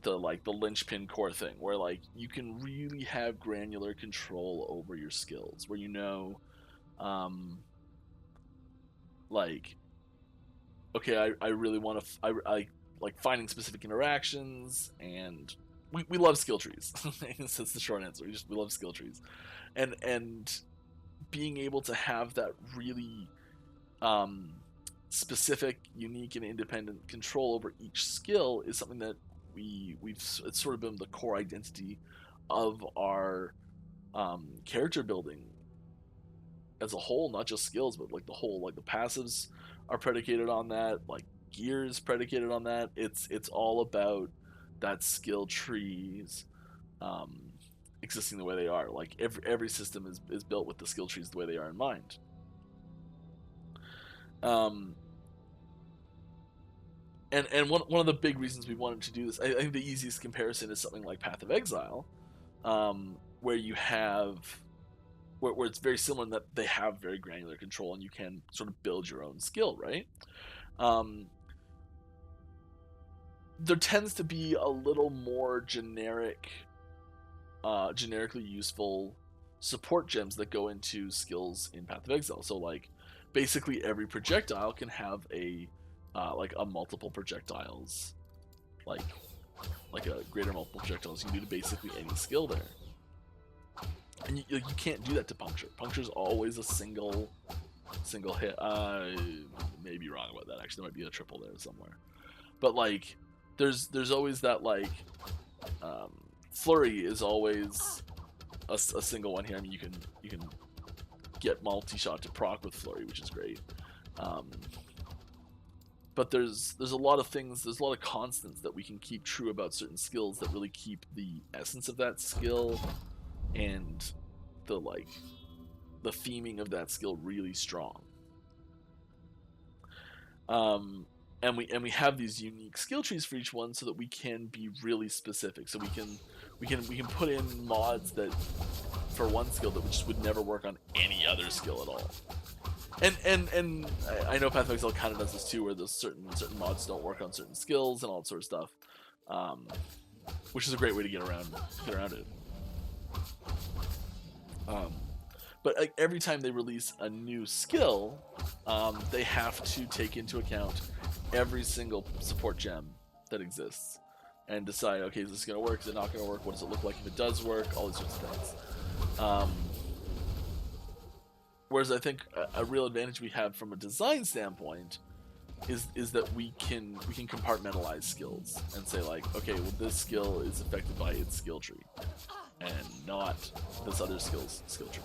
linchpin core thing, where like you can really have granular control over your skills, where like, okay, I really want to I like finding specific interactions, and we love skill trees. That's the short answer. We love skill trees, and being able to have that really specific, unique, and independent control over each skill is something that it's sort of been the core identity of our character building as a whole, not just skills, but like the whole, like the passives are predicated on that, like gear is predicated on that. It's all about that skill trees existing the way they are. Like every system is built with the skill trees the way they are in mind. And one of the big reasons we wanted to do this, I think the easiest comparison is something like Path of Exile, where you have where it's very similar in that they have very granular control and you can sort of build your own skill, right? There tends to be a little more generically useful support gems that go into skills in Path of Exile. So like basically every projectile can have a multiple projectiles, like a greater multiple projectiles you can do to basically any skill there. And you can't do that to puncture. Puncture's always a single hit. May be wrong about that. Actually, there might be a triple there somewhere. But like, there's always that like, flurry is always a single one here. I mean, you can get multi-shot to proc with flurry, which is great. But there's a lot of things, there's a lot of constants that we can keep true about certain skills that really keep the essence of that skill and the theming of that skill really strong. And we have these unique skill trees for each one so that we can be really specific. So we can put in mods that for one skill that just would never work on any other skill at all. And I know Path of Exile kind of does this too, where there's certain mods don't work on certain skills and all that sort of stuff, which is a great way to get around it. But like, every time they release a new skill, they have to take into account every single support gem that exists and decide, okay, is this going to work? Is it not going to work? What does it look like if it does work? All these sorts of things. Whereas I think a real advantage we have from a design standpoint is that we can compartmentalize skills and say like, okay, well, this skill is affected by its skill tree and not this other skill tree.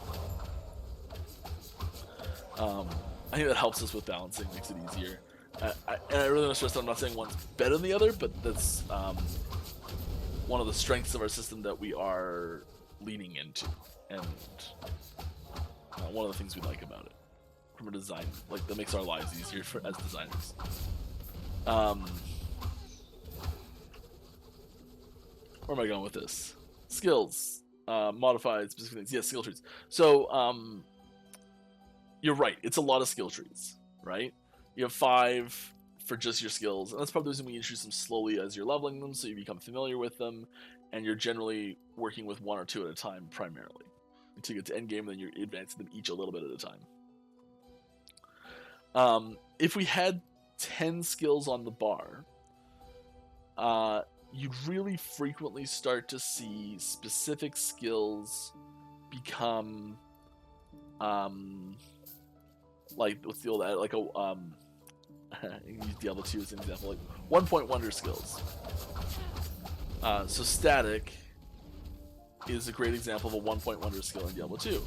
I think that helps us with balancing, makes it easier. And I really want to stress that I'm not saying one's better than the other, but that's one of the strengths of our system that we are leaning into, and one of the things we like about it from a design, like that makes our lives easier as designers. Where am I going with this? Skills, modified specific things. Yes, skill trees. So you're right. It's a lot of skill trees, right? You have 5 for just your skills, and that's probably the reason we introduce them slowly as you're leveling them, so you become familiar with them, and you're generally working with 1 or 2 at a time primarily until you get to end game, and then you're advancing them each a little bit at a time. If we had 10 skills on the bar, you really frequently start to see specific skills become like what's the old like a use Diablo 2 as an example, like 1-point wonder skills. So static is a great example of a 1-point wonder skill in Diablo 2.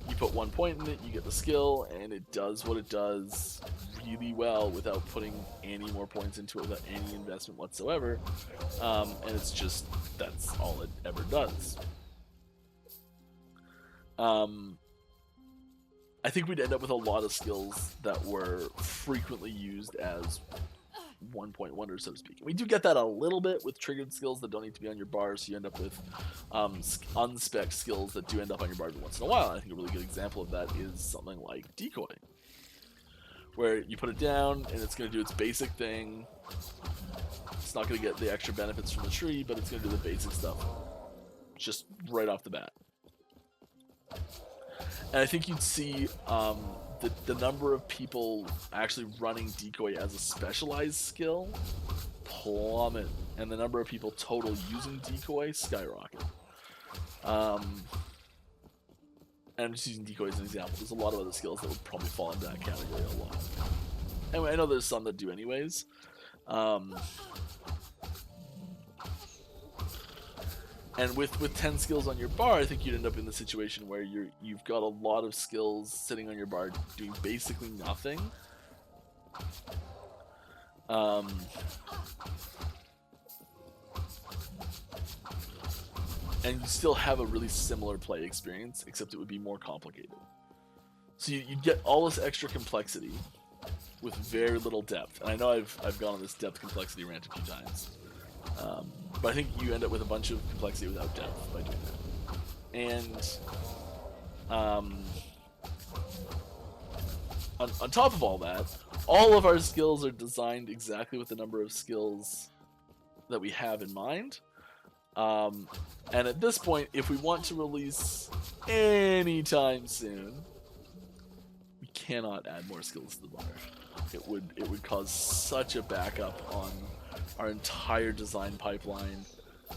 You put 1 point in it, you get the skill, and it does what it does really well without putting any more points into it, without any investment whatsoever. And it's just, that's all it ever does. I think we'd end up with a lot of skills that were frequently used as 1-point wonders, so to speak. We do get that a little bit with triggered skills that don't need to be on your bar, so you end up with unspec skills that do end up on your bar every once in a while. And I think a really good example of that is something like decoy, where you put it down and it's going to do its basic thing. It's not going to get the extra benefits from the tree, but it's going to do the basic stuff just right off the bat. And I think you'd see the number of people actually running decoy as a specialized skill plummet, and the number of people total using decoy skyrocket. And I'm just using decoy as an example. There's a lot of other skills that would probably fall into that category a lot. Anyway, I know there's some that do anyways. And with 10 skills on your bar, I think you'd end up in the situation where you've got a lot of skills sitting on your bar doing basically nothing. And you still have a really similar play experience, except it would be more complicated. So you'd get all this extra complexity with very little depth. And I know I've gone on this depth complexity rant a few times. But I think you end up with a bunch of complexity without depth by doing that. And on top of all that, all of our skills are designed exactly with the number of skills that we have in mind. And at this point, if we want to release anytime soon, we cannot add more skills to the bar. It would cause such a backup on our entire design pipeline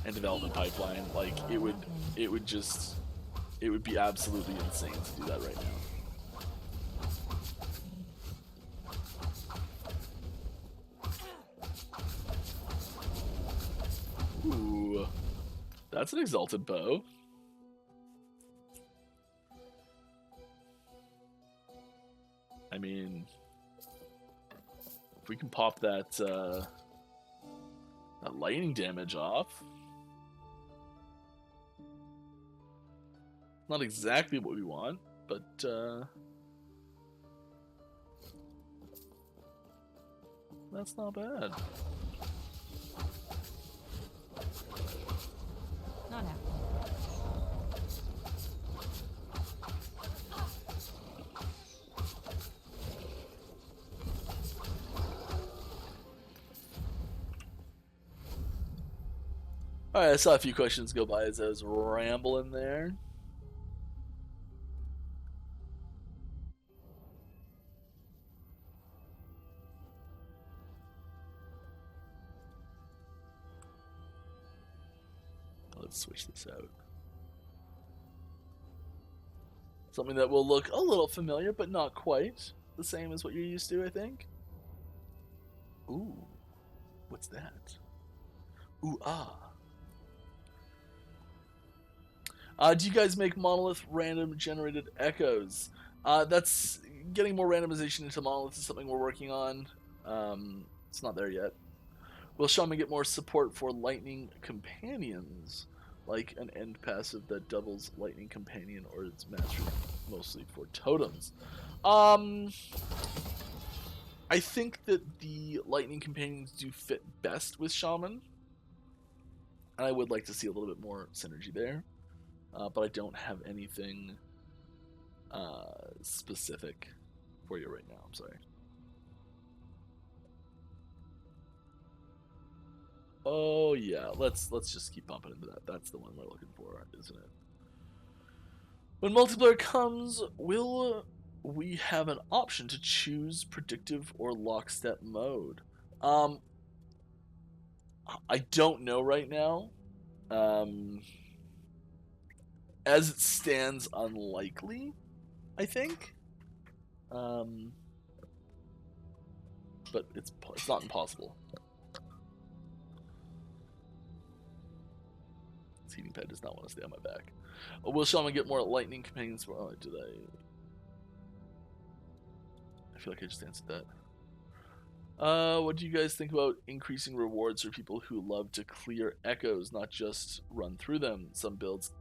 and development pipeline. Like it would be absolutely insane to do that right now. Ooh, that's an exalted bow. I mean, if we can pop that that lightning damage off. Not exactly what we want, but that's not bad. Not happening. Alright, I saw a few questions go by as I was rambling there. Let's switch this out. Something that will look a little familiar, but not quite the same as what you're used to, I think. Ooh, what's that? Ooh, ah. Do you guys make Monolith random generated echoes? That's getting more randomization into Monolith is something we're working on. It's not there yet. Will Shaman get more support for lightning companions, like an end passive that doubles lightning companion, or it's mastered mostly for totems? I think that the lightning companions do fit best with Shaman, and I would like to see a little bit more synergy there. But I don't have anything specific for you right now. I'm sorry. Oh yeah, let's just keep bumping into that. That's the one we're looking for, isn't it? When multiplayer comes, will we have an option to choose predictive or lockstep mode. I don't know right now. As it stands, unlikely, I think. But it's not impossible. This heating pad does not want to stay on my back. Oh, will Shaman get more lightning companions? Oh, did I feel like I just answered that. What do you guys think about increasing rewards for people who love to clear echoes, not just run through them? Some builds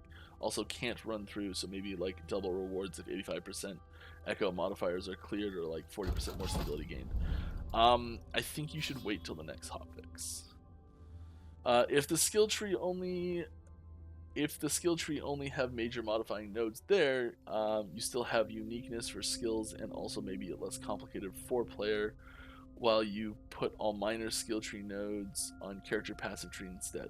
also can't run through, so maybe like double rewards if 85% echo modifiers are cleared, or like 40% more stability gained. I think you should wait till the next hotfix. If the skill tree only have major modifying nodes there, you still have uniqueness for skills and also maybe a less complicated 4-player, while you put all minor skill tree nodes on character passive tree instead.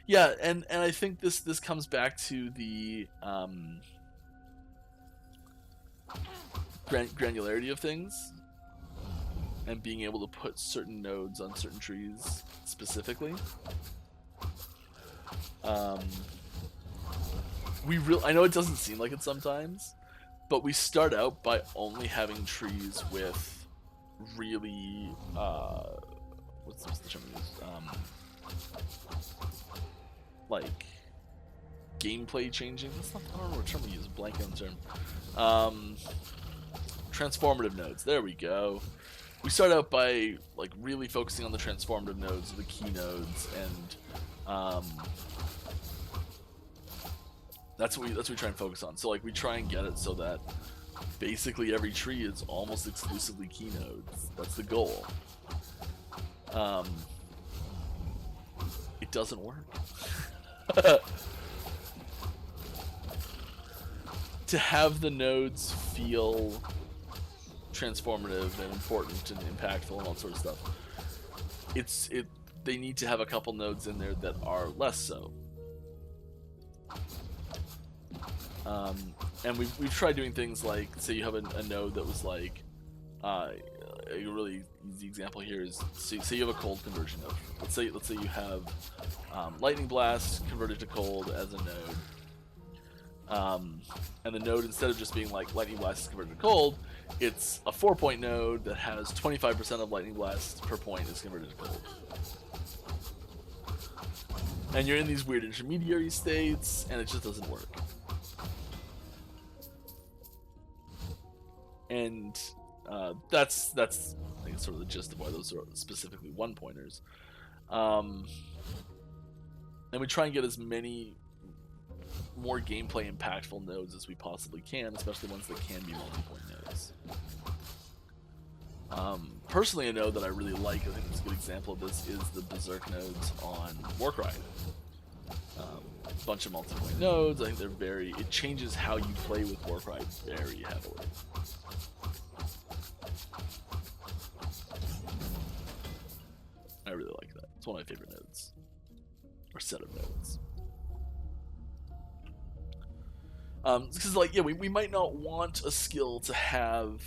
Yeah, and I think this comes back to the granularity of things and being able to put certain nodes on certain trees specifically. I know it doesn't seem like it sometimes, but we start out by only having trees with really what's the term we use? Like gameplay changing. I don't know what term we use. Blank on the term. Transformative nodes. There we go. We start out by like really focusing on the transformative nodes, the key nodes, and that's what we try and focus on. So like we try and get it so that basically every tree is almost exclusively key nodes. That's the goal. It doesn't work. To have the nodes feel transformative and important and impactful and all sorts of stuff, they need to have a couple nodes in there that are less so. And we've tried doing things like, say you have a node that was like, a really easy example here is, say you have a cold conversion node. Let's say you have lightning blast converted to cold as a node, and the node, instead of just being like lightning blast is converted to cold, it's a 4-point node that has 25% of lightning blast per point is converted to cold. And you're in these weird intermediary states, and it just doesn't work. And that's I think sort of the gist of why those are specifically 1-pointers. And we try and get as many more gameplay impactful nodes as we possibly can, especially ones that can be multi-point nodes. Personally, a node that I really like, I think it's a good example of this, is the Berserk nodes on Warcry. Bunch of multi-point nodes. I think they're it changes how you play with Warcry very heavily. I really like that. It's one of my favorite nodes, or set of nodes. Because like, yeah, we might not want a skill to have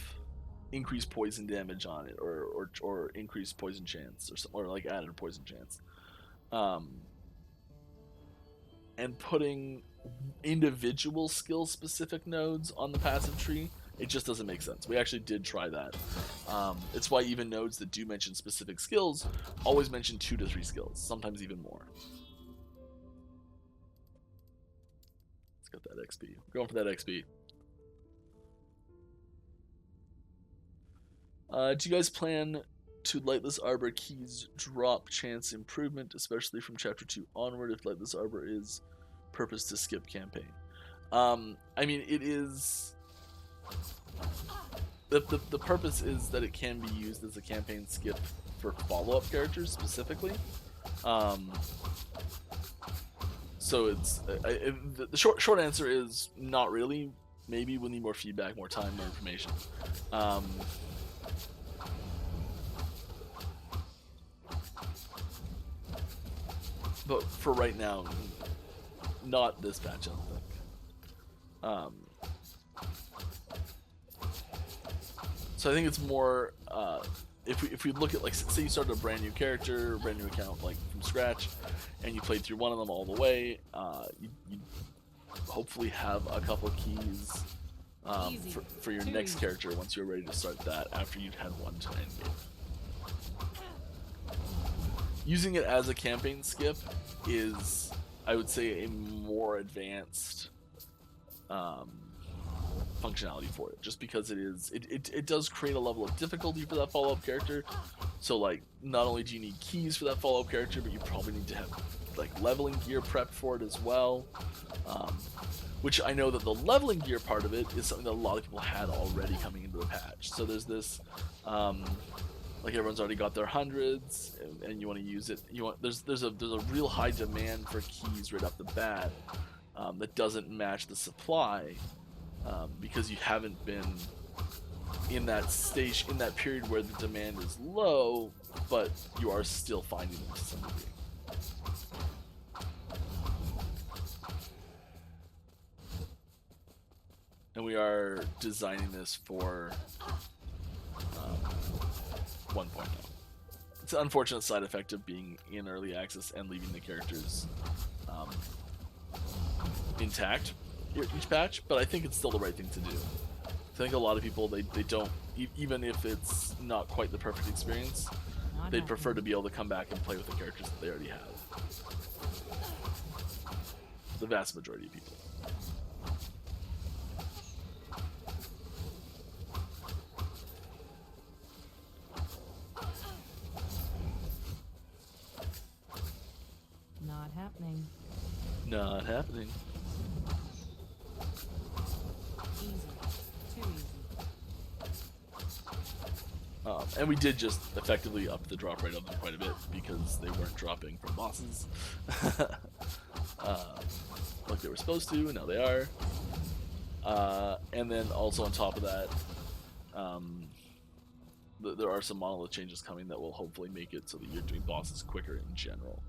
increased poison damage on it, or increased poison chance, or like added poison chance. And putting individual skill specific nodes on the passive tree, it just doesn't make sense. We actually did try that. It's why even nodes that do mention specific skills always mention 2 to 3 skills, sometimes even more. Let's get that XP. We're going for that XP. Do you guys plan to Lightless Arbor keys drop chance improvement, especially from Chapter 2 onward, if Lightless Arbor is purpose to skip campaign? I mean, it is... The purpose is that it can be used as a campaign skip for follow-up characters specifically. So it's... the short answer is not really. Maybe we'll need more feedback, more time, more information. But for right now, not this patch, I don't think. So I think it's more if we look at, like, say you started a brand new character, a brand new account, like from scratch, and you played through one of them all the way, you hopefully have a couple keys for your next character once you're ready to start that after you've had one to end game. Using it as a campaign skip is, I would say, a more advanced functionality for it, just because it does create a level of difficulty for that follow-up character. So, like, not only do you need keys for that follow-up character, but you probably need to have, like, leveling gear prepped for it as well, which I know that the leveling gear part of it is something that a lot of people had already coming into the patch. So there's this like, everyone's already got their hundreds, and you want to use it. There's a real high demand for keys right off the bat that doesn't match the supply, because you haven't been in that stage, in that period where the demand is low, but you are still finding them to some degree. And we are designing this for 1.0. It's an unfortunate side effect of being in early access and leaving the characters intact each patch, but I think it's still the right thing to do. I think a lot of people, they don't, even if it's not quite the perfect experience, they'd prefer to be able to come back and play with the characters that they already have. The vast majority of people. Not happening. Not happening. Easy. Too easy. And we did just effectively up the drop rate of them quite a bit because they weren't dropping from bosses like they were supposed to, and now they are. And then also on top of that, there are some monolith changes coming that will hopefully make it so that you're doing bosses quicker in general.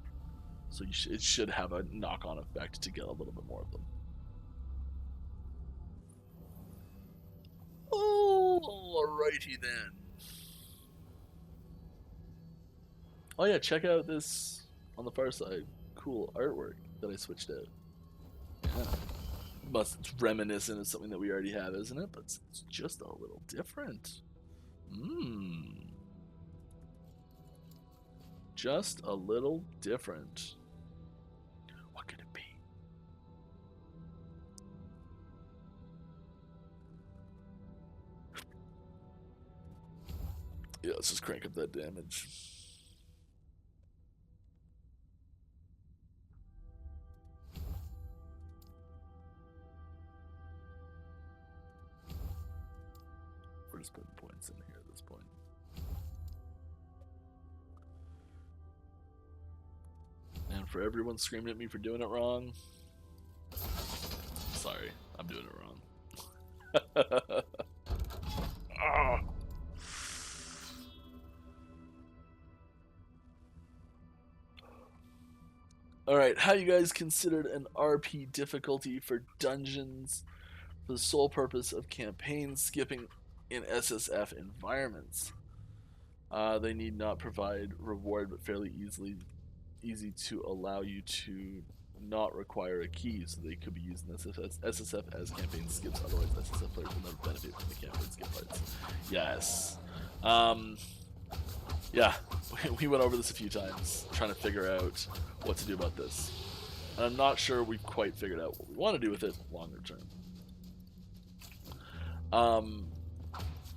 So it should have a knock-on effect to get a little bit more of them. Alrighty then. Oh yeah, check out this on the far side. Cool artwork that I switched out. Yeah. It's reminiscent of something that we already have, isn't it? But it's just a little different. Just a little different. What could it be? Yeah, let's just crank up that damage. We're just putting points in here at this point. And for everyone screaming at me for doing it wrong, sorry, I'm doing it wrong. Ah. Alright, how you guys considered an RP difficulty for dungeons for the sole purpose of campaign skipping in SSF environments? They need not provide reward, but fairly easy to allow you to not require a key, so they could be used in SSF as campaign skips. Otherwise, SSF players will never benefit from the campaign skip parts. Yes. Yeah, we went over this a few times, trying to figure out what to do about this. And I'm not sure we've quite figured out what we want to do with it longer term.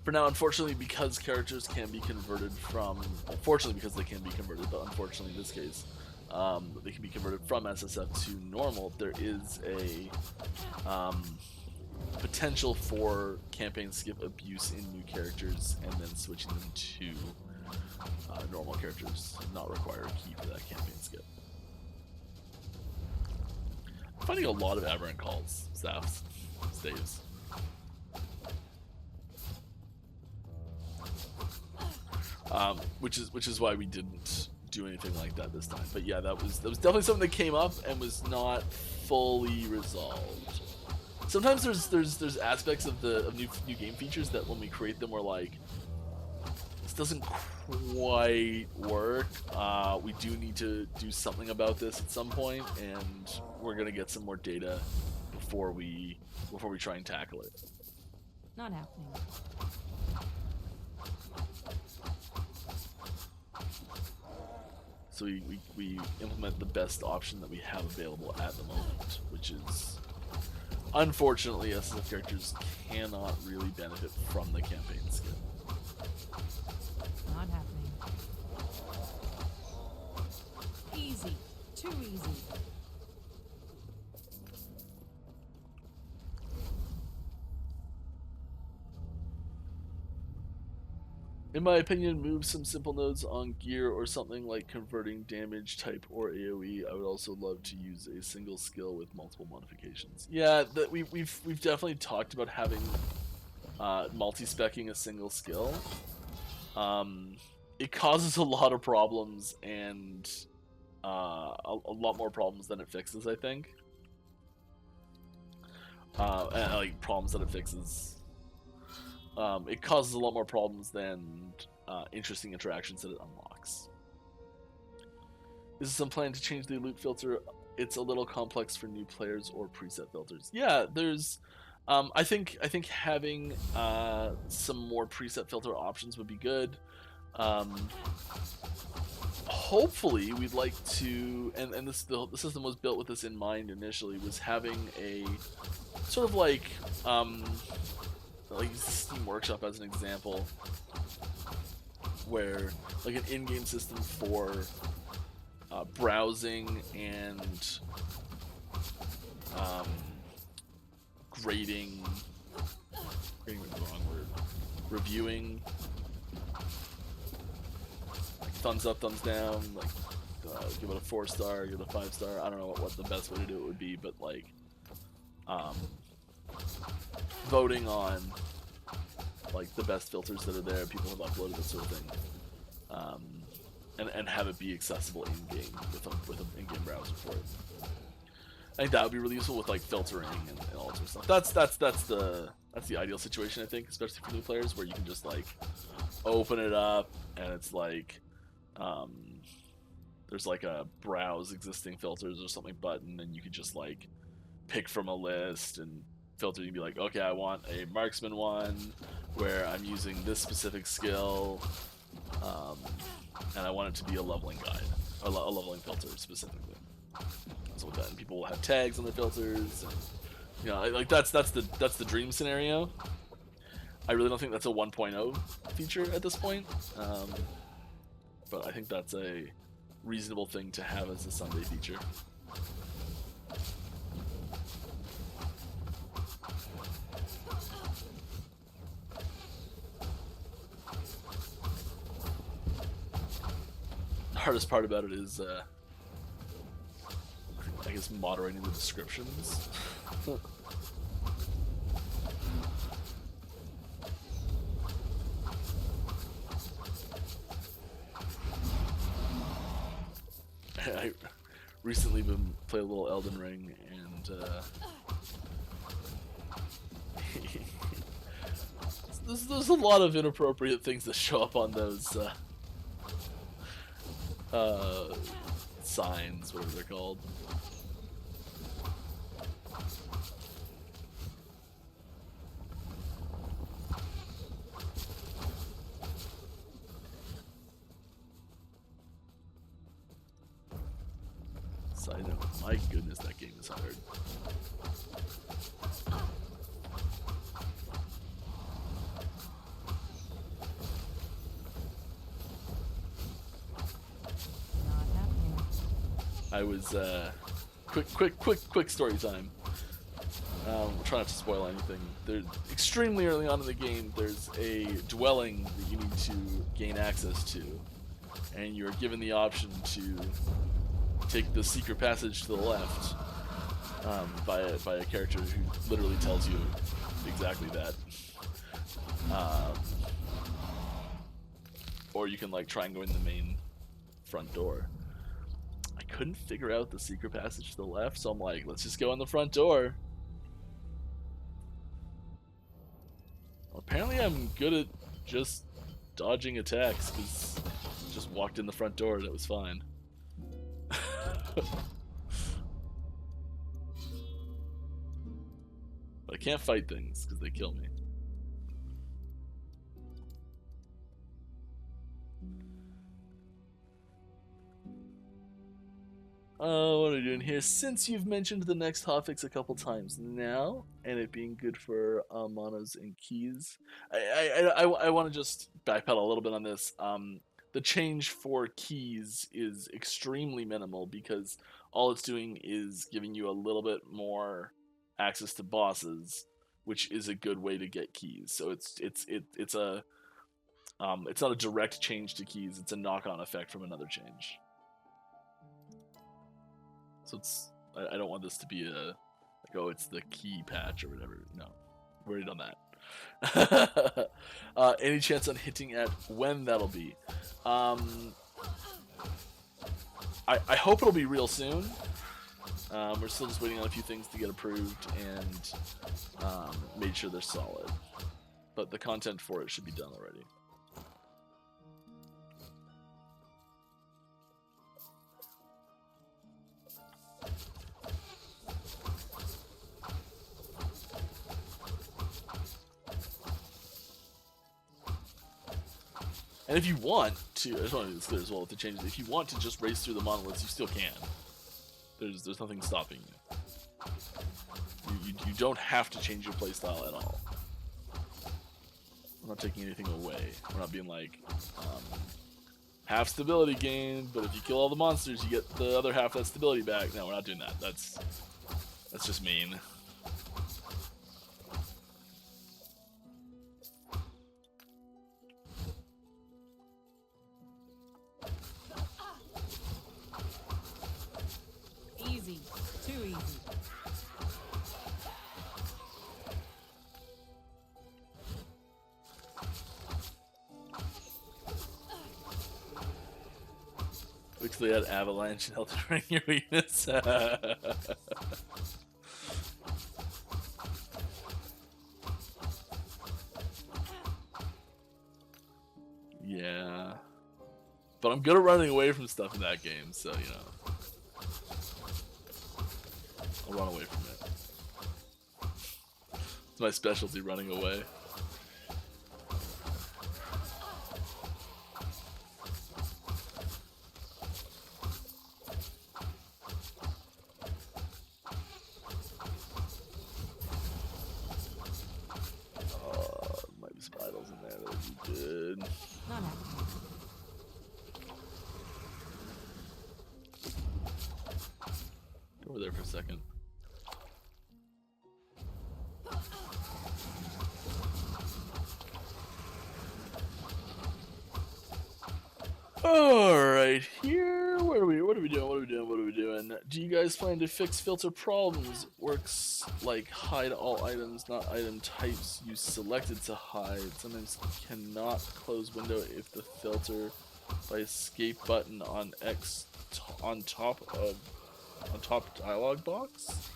For now, unfortunately, because characters can be converted from... Fortunately, because they can be converted, but unfortunately in this case, they can be converted from SSF to normal, there is a potential for campaign skip abuse in new characters, and then switching them to normal characters not require a key for that campaign skip. I'm finding a lot of aberrant calls, staves. Which is why we didn't do anything like that this time. But yeah, that was definitely something that came up and was not fully resolved. sometimes there's aspects of new game features that when we create them we're like, this doesn't quite work. We do need to do something about this at some point, and we're gonna get some more data before we try and tackle it. Not happening. So we implement the best option that we have available at the moment, which is, unfortunately, SSF characters cannot really benefit from the campaign skin. Not happening. Easy. Too easy. In my opinion, move some simple nodes on gear or something like converting damage type or AoE. I would also love to use a single skill with multiple modifications. Yeah, that we've definitely talked about having multi-specking a single skill. It causes a lot of problems and a lot more problems than it fixes, I think. And like problems that it fixes. It causes a lot more problems than interesting interactions that it unlocks. Is there some plan to change the loot filter? It's a little complex for new players or preset filters. Yeah, there's. I think having some more preset filter options would be good. Hopefully, we'd like to, and the system was built with this in mind initially, was having a sort of like use the Steam Workshop as an example, where like an in-game system for browsing and grading is the wrong word, reviewing, like thumbs up, thumbs down, like give it a 4-star, give it a 5-star. I don't know what the best way to do it would be, but like voting on like the best filters that are there, people have uploaded, this sort of thing, and have it be accessible in game with an in-game browser for it. I think that would be really useful with like filtering and all that sort of stuff. That's the ideal situation, I think, especially for new players, where you can just like open it up and it's like there's like a browse existing filters or something button, and you could just like pick from a list and filter. You can be like, okay, I want a marksman one where I'm using this specific skill, and I want it to be a leveling guide, a leveling filter specifically. So with that, and people will have tags on their filters, and you know, like that's the dream scenario. I really don't think that's a 1.0 feature at this point, but I think that's a reasonable thing to have as a Sunday feature. The hardest part about it is, I guess, moderating the descriptions. I recently been played a little Elden Ring, and there's a lot of inappropriate things that show up on those signs, whatever they're called. Side note, my goodness, that game is hard. Not happening. I was quick story time. Try not to spoil anything. There's extremely early on in the game, there's a dwelling that you need to gain access to, and you're given the option to take the secret passage to the left, by a character who literally tells you exactly that. Or you can like try and go in the main front door. I couldn't figure out the secret passage to the left, so I'm like, let's just go in the front door. Apparently I'm good at just dodging attacks, because just walked in the front door and it was fine. But I can't fight things because they kill me. What are we doing here? Since you've mentioned the next hotfix a couple times now, and it being good for monos and keys, I want to just backpedal a little bit on this. The change for keys is extremely minimal because all it's doing is giving you a little bit more access to bosses, which is a good way to get keys. So it's not a direct change to keys; it's a knock-on effect from another change. So I don't want this to be a like, oh, it's the key patch or whatever. No, we've already done that. Any chance on hinting at when that'll be? I hope it'll be real soon. We're still just waiting on a few things to get approved and made sure they're solid. But the content for it should be done already. And if you want to, I just want to make this clear as well with the changes. If you want to just race through the monoliths, you still can. There's nothing stopping you. You don't have to change your playstyle at all. I'm not taking anything away. We're not being like half stability gained, but if you kill all the monsters, you get the other half of that stability back. No, we're not doing that. That's just mean. Easy. Too easy. Quickly add avalanche and Elden Ring your weakness. Yeah. But I'm good at running away from stuff in that game, so, you know. I'll run away from it. It's my specialty, running away. Might be some idols in there that would be good. Not happening. Go over there for a second. Alright, here, what are we doing? Do you guys plan to fix filter problems? Works like hide all items, not item types you selected to hide. Sometimes cannot close window if the filter by escape button on X on top dialog box.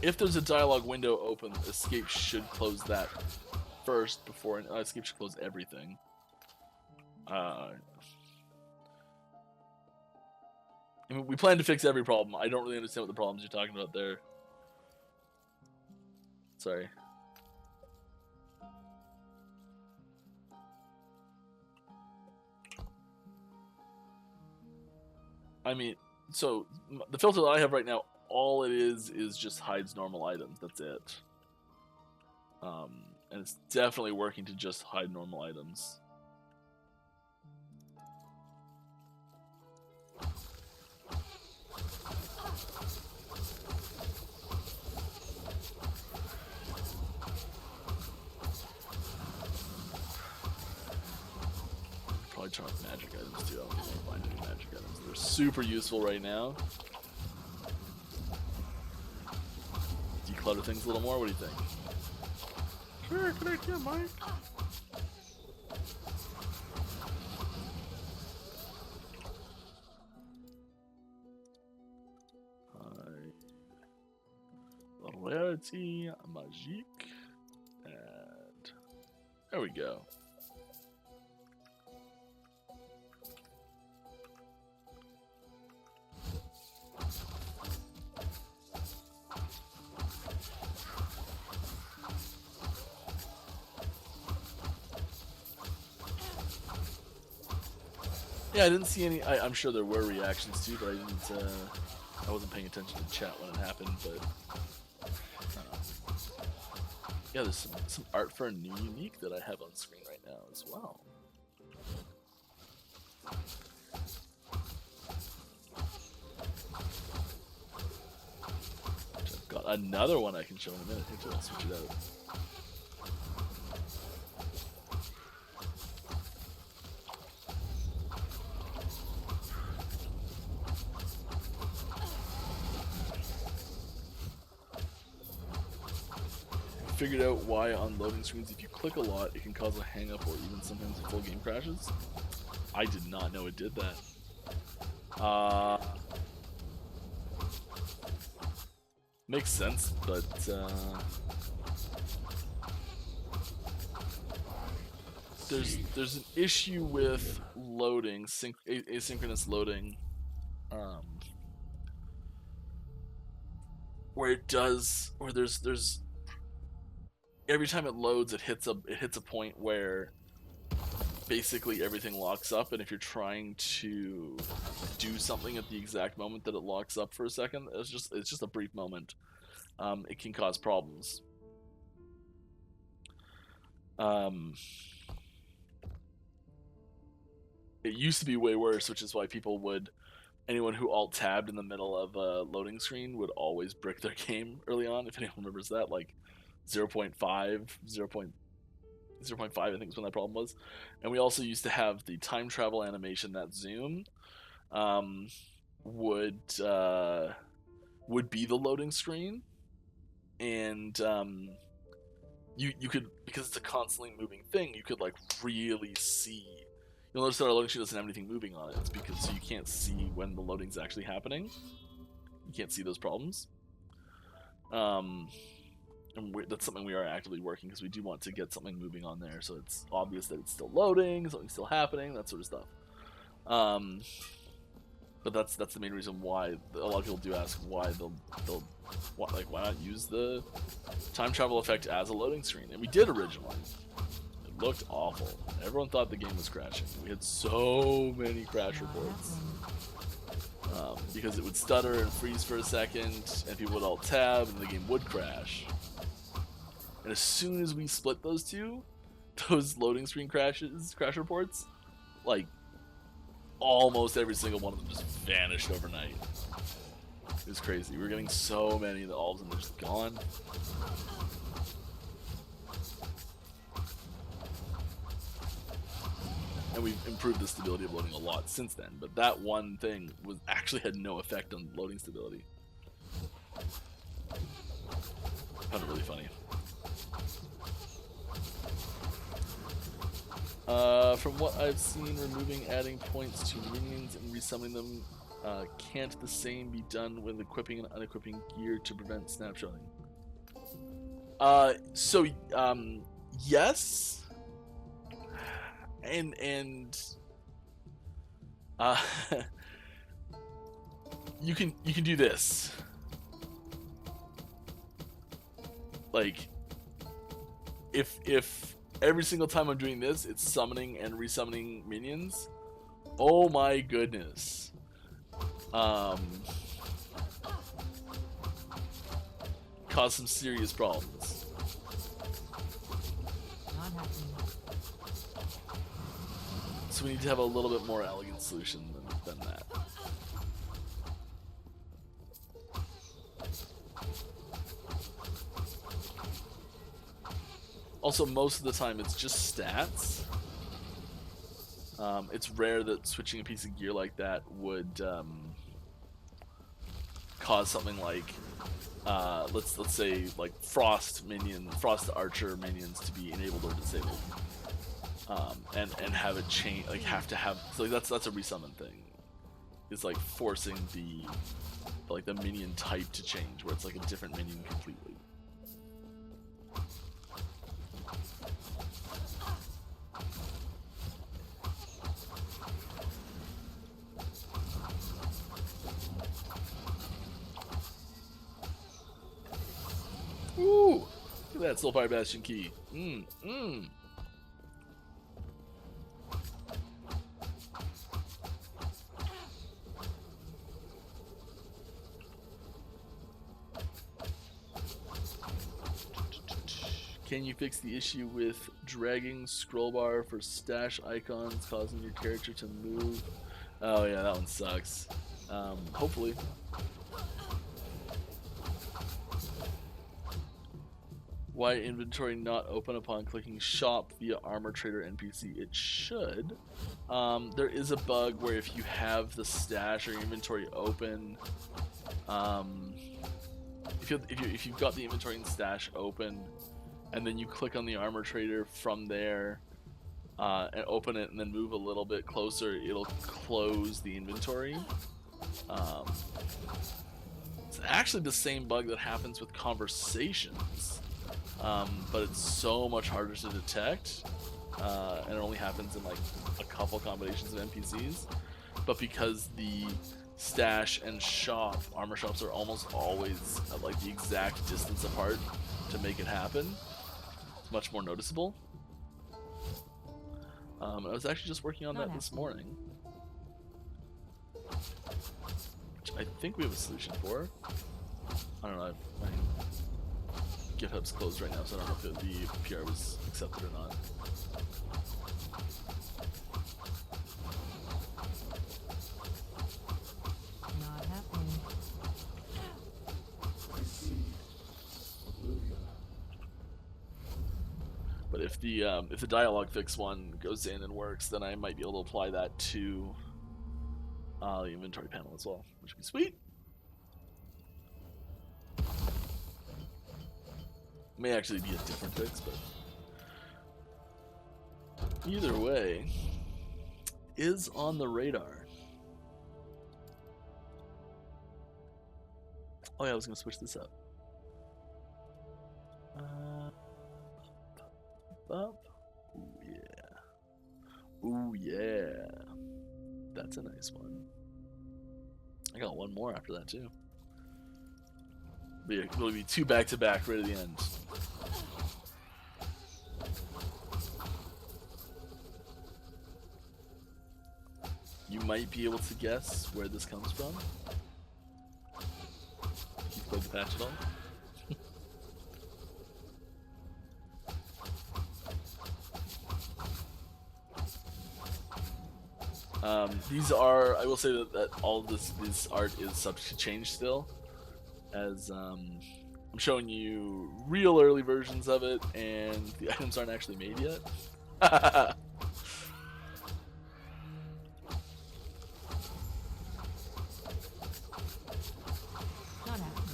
If there's a dialog window open, escape should close that first before escape should close everything. I mean, we plan to fix every problem. I don't really understand what the problems you're talking about there. Sorry. I mean, so the filter that I have right now, all it is just hides normal items. That's it. And it's definitely working to just hide normal items. Probably try magic items too. I don't think I can find any magic items. They're super useful right now. Declutter things a little more. What do you think? Sure, good idea, Mike. replayability, magique, and there we go. Yeah, I didn't see any. I'm sure there were reactions too, but I didn't. I wasn't paying attention to chat when it happened. But yeah, there's some art for a new unique that I have on screen right now as well. I've got another one I can show in a minute. Here too, I'll switch it out. Figured out why on loading screens, if you click a lot, it can cause a hang up or even sometimes a full game crashes. I did not know it did that. Makes sense, but there's an issue with loading, asynchronous loading, where there's every time it loads, it hits a point where basically everything locks up, and if you're trying to do something at the exact moment that it locks up for a second, it's just a brief moment. It can cause problems. It used to be way worse, which is why anyone who alt-tabbed in the middle of a loading screen would always brick their game early on, if anyone remembers that, like 0.5, 0.5 I think is when that problem was. And we also used to have the time travel animation that zoom would be the loading screen, and you could, because it's a constantly moving thing, you could like really see. You'll notice that our loading screen doesn't have anything moving on it. It's because so you can't see when the loading's actually happening. You can't see those problems. And that's something we are actively working, because we do want to get something moving on there, so it's obvious that it's still loading, something's still happening, that sort of stuff. But that's the main reason why a lot of people do ask why why not use the time travel effect as a loading screen, and we did originally. It looked awful. Everyone thought the game was crashing. We had so many crash reports. Because it would stutter and freeze for a second, and people would alt tab, and the game would crash. And as soon as we split those two, those loading screen crash reports, like almost every single one of them just vanished overnight. It was crazy. We were getting so many that all of them are just gone. And we've improved the stability of loading a lot since then, but that one thing actually had no effect on loading stability. Found it really funny. From what I've seen, removing adding points to minions and resummoning them, can't the same be done with equipping and unequipping gear to prevent snapshotting? Yes. And you can do this. Like, if every single time I'm doing this, it's summoning and resummoning minions, oh my goodness. Cause some serious problems. Not happening. So we need to have a little bit more elegant solution than that. Also, most of the time it's just stats. It's rare that switching a piece of gear like that would cause something like let's say like frost archer minions to be enabled or disabled, and have it change, like have to have, so like that's a resummon thing. It's like forcing the minion type to change, where it's like a different minion completely. at that Soulfire Bastion key. Can you fix the issue with dragging scroll bar for stash icons causing your character to move? Oh yeah, that one sucks. Hopefully. Why inventory not open upon clicking shop via armor trader NPC? It should. There is a bug where if you have the stash or your inventory open, if you've got the inventory and stash open, and then you click on the armor trader from there and open it and then move a little bit closer, it'll close the inventory. It's actually the same bug that happens with conversations, but it's so much harder to detect, and it only happens in like a couple combinations of NPCs. But because the stash and shop, armor shops, are almost always at like the exact distance apart to make it happen, it's much more noticeable. I was actually just working on that this morning, which I think we have a solution for. I don't know, my GitHub's closed right now, so I don't know if the PR was accepted or not. Not happening. But if the dialogue fix one goes in and works, then I might be able to apply that to the inventory panel as well, which would be sweet. May actually be a different fix, but either way, is on the radar. Oh yeah, I was gonna switch this up. Up. Ooh yeah. Ooh yeah. That's a nice one. I got one more after that too. It'll be two back to back right at the end. You might be able to guess where this comes from. If you've played the patch at all. These are, I will say that all of this art is subject to change still, as I'm showing you real early versions of it, and the items aren't actually made yet. Not happening.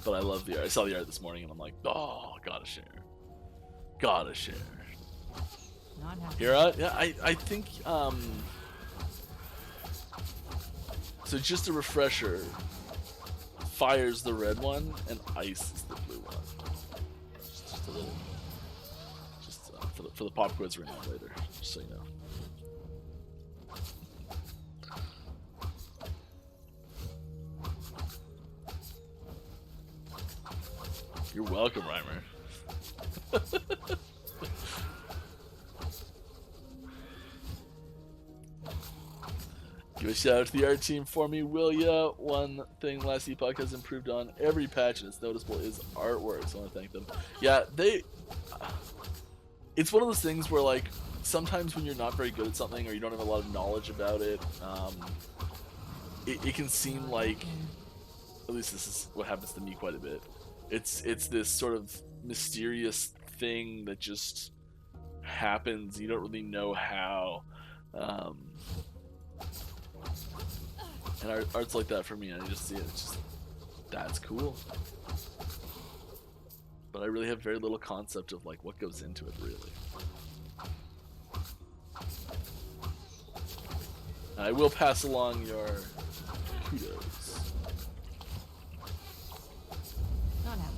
But I love the art. I saw the art this morning and I'm like, oh, gotta share. Gotta share. Not happening. Eterra? Yeah, I think, so just a refresher, fire's the red one and ice is the blue one. Just a little, for the pop quiz we're gonna have later, just so you know. You're welcome, Reimer. Give a shout out to the art team for me, will ya? One thing Last Epoch has improved on every patch and it's noticeable is artwork, so I want to thank them. Yeah, it's one of those things where, like, sometimes when you're not very good at something or you don't have a lot of knowledge about it, it can seem like, at least this is what happens to me quite a bit, it's this sort of mysterious thing that just happens. You don't really know how, and art's like that for me. I just see it. It's just, that's cool. But I really have very little concept of like what goes into it, really. And I will pass along your kudos. Not happening.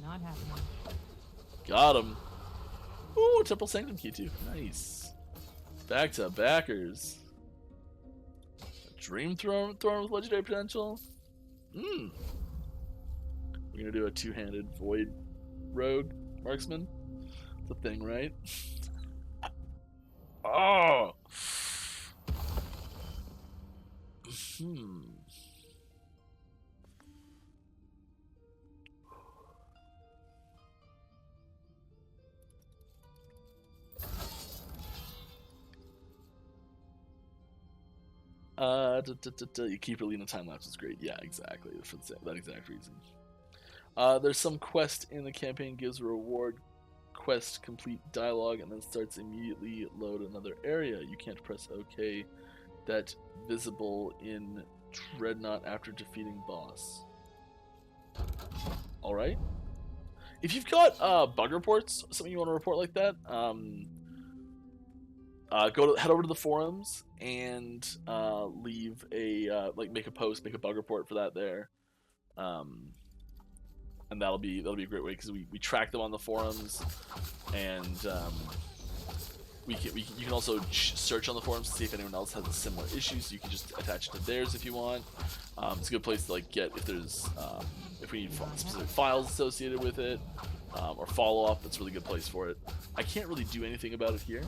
Not happening. Got him. Ooh, Temple Sanctum key too. Nice. Back to backers. Dream Throne with legendary potential. We're gonna do a two-handed Void Rogue Marksman. It's a thing, right? Oh. You keep relieving the time lapse is great. Yeah, exactly. For that exact reason. There's some quest in the campaign gives a reward quest complete dialogue and then starts immediately load another area. You can't press OK. That visible in Dreadnought after defeating boss. All right. If you've got bug reports, something you want to report like that, head over to the forums and leave a make a post, make a bug report for that there, and that'll be a great way because we track them on the forums, and you can also search on the forums to see if anyone else has a similar issue, so you can just attach it to theirs if you want. It's a good place to get if there's if we need specific files associated with it, or follow up. That's a really good place for it. I can't really do anything about it here,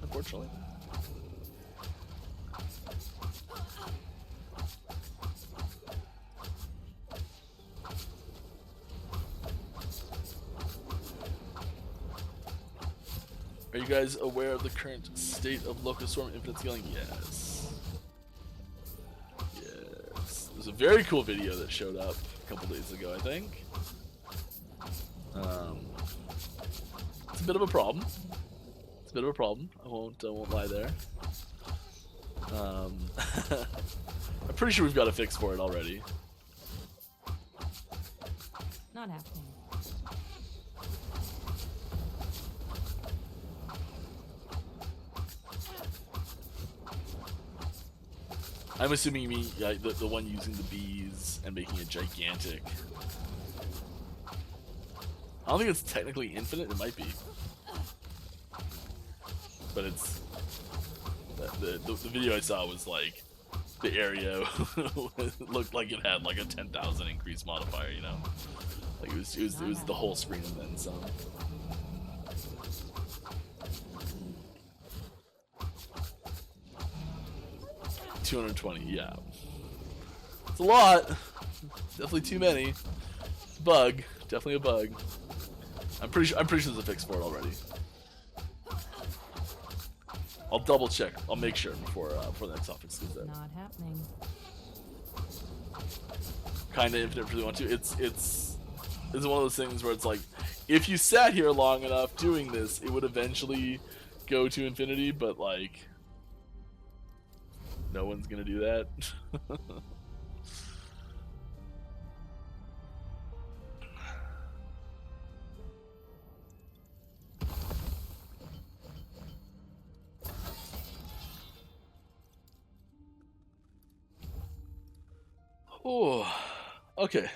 unfortunately. Are you guys aware of the current state of Locust Swarm infinite scaling? Yes. Yes. There's a very cool video that showed up a couple days ago, I think. It's a bit of a problem. It's a bit of a problem. I won't lie there. I'm pretty sure we've got a fix for it already. Not happening. I'm assuming you mean the one using the bees and making it gigantic. I don't think it's technically infinite. It might be, but it's the video I saw was like the area looked like it had like a 10,000 increase modifier. You know, like it was the whole screen and then some. $220, yeah. It's a lot. Definitely too many. It's a bug. Definitely a bug. I'm pretty sure there's a fix for it already. I'll double check. I'll make sure before the next hotfix goes out. Not happening. Kinda infinite if you really want to. It's one of those things where it's like, if you sat here long enough doing this, it would eventually go to infinity, but like, no one's gonna do that. Oh, okay.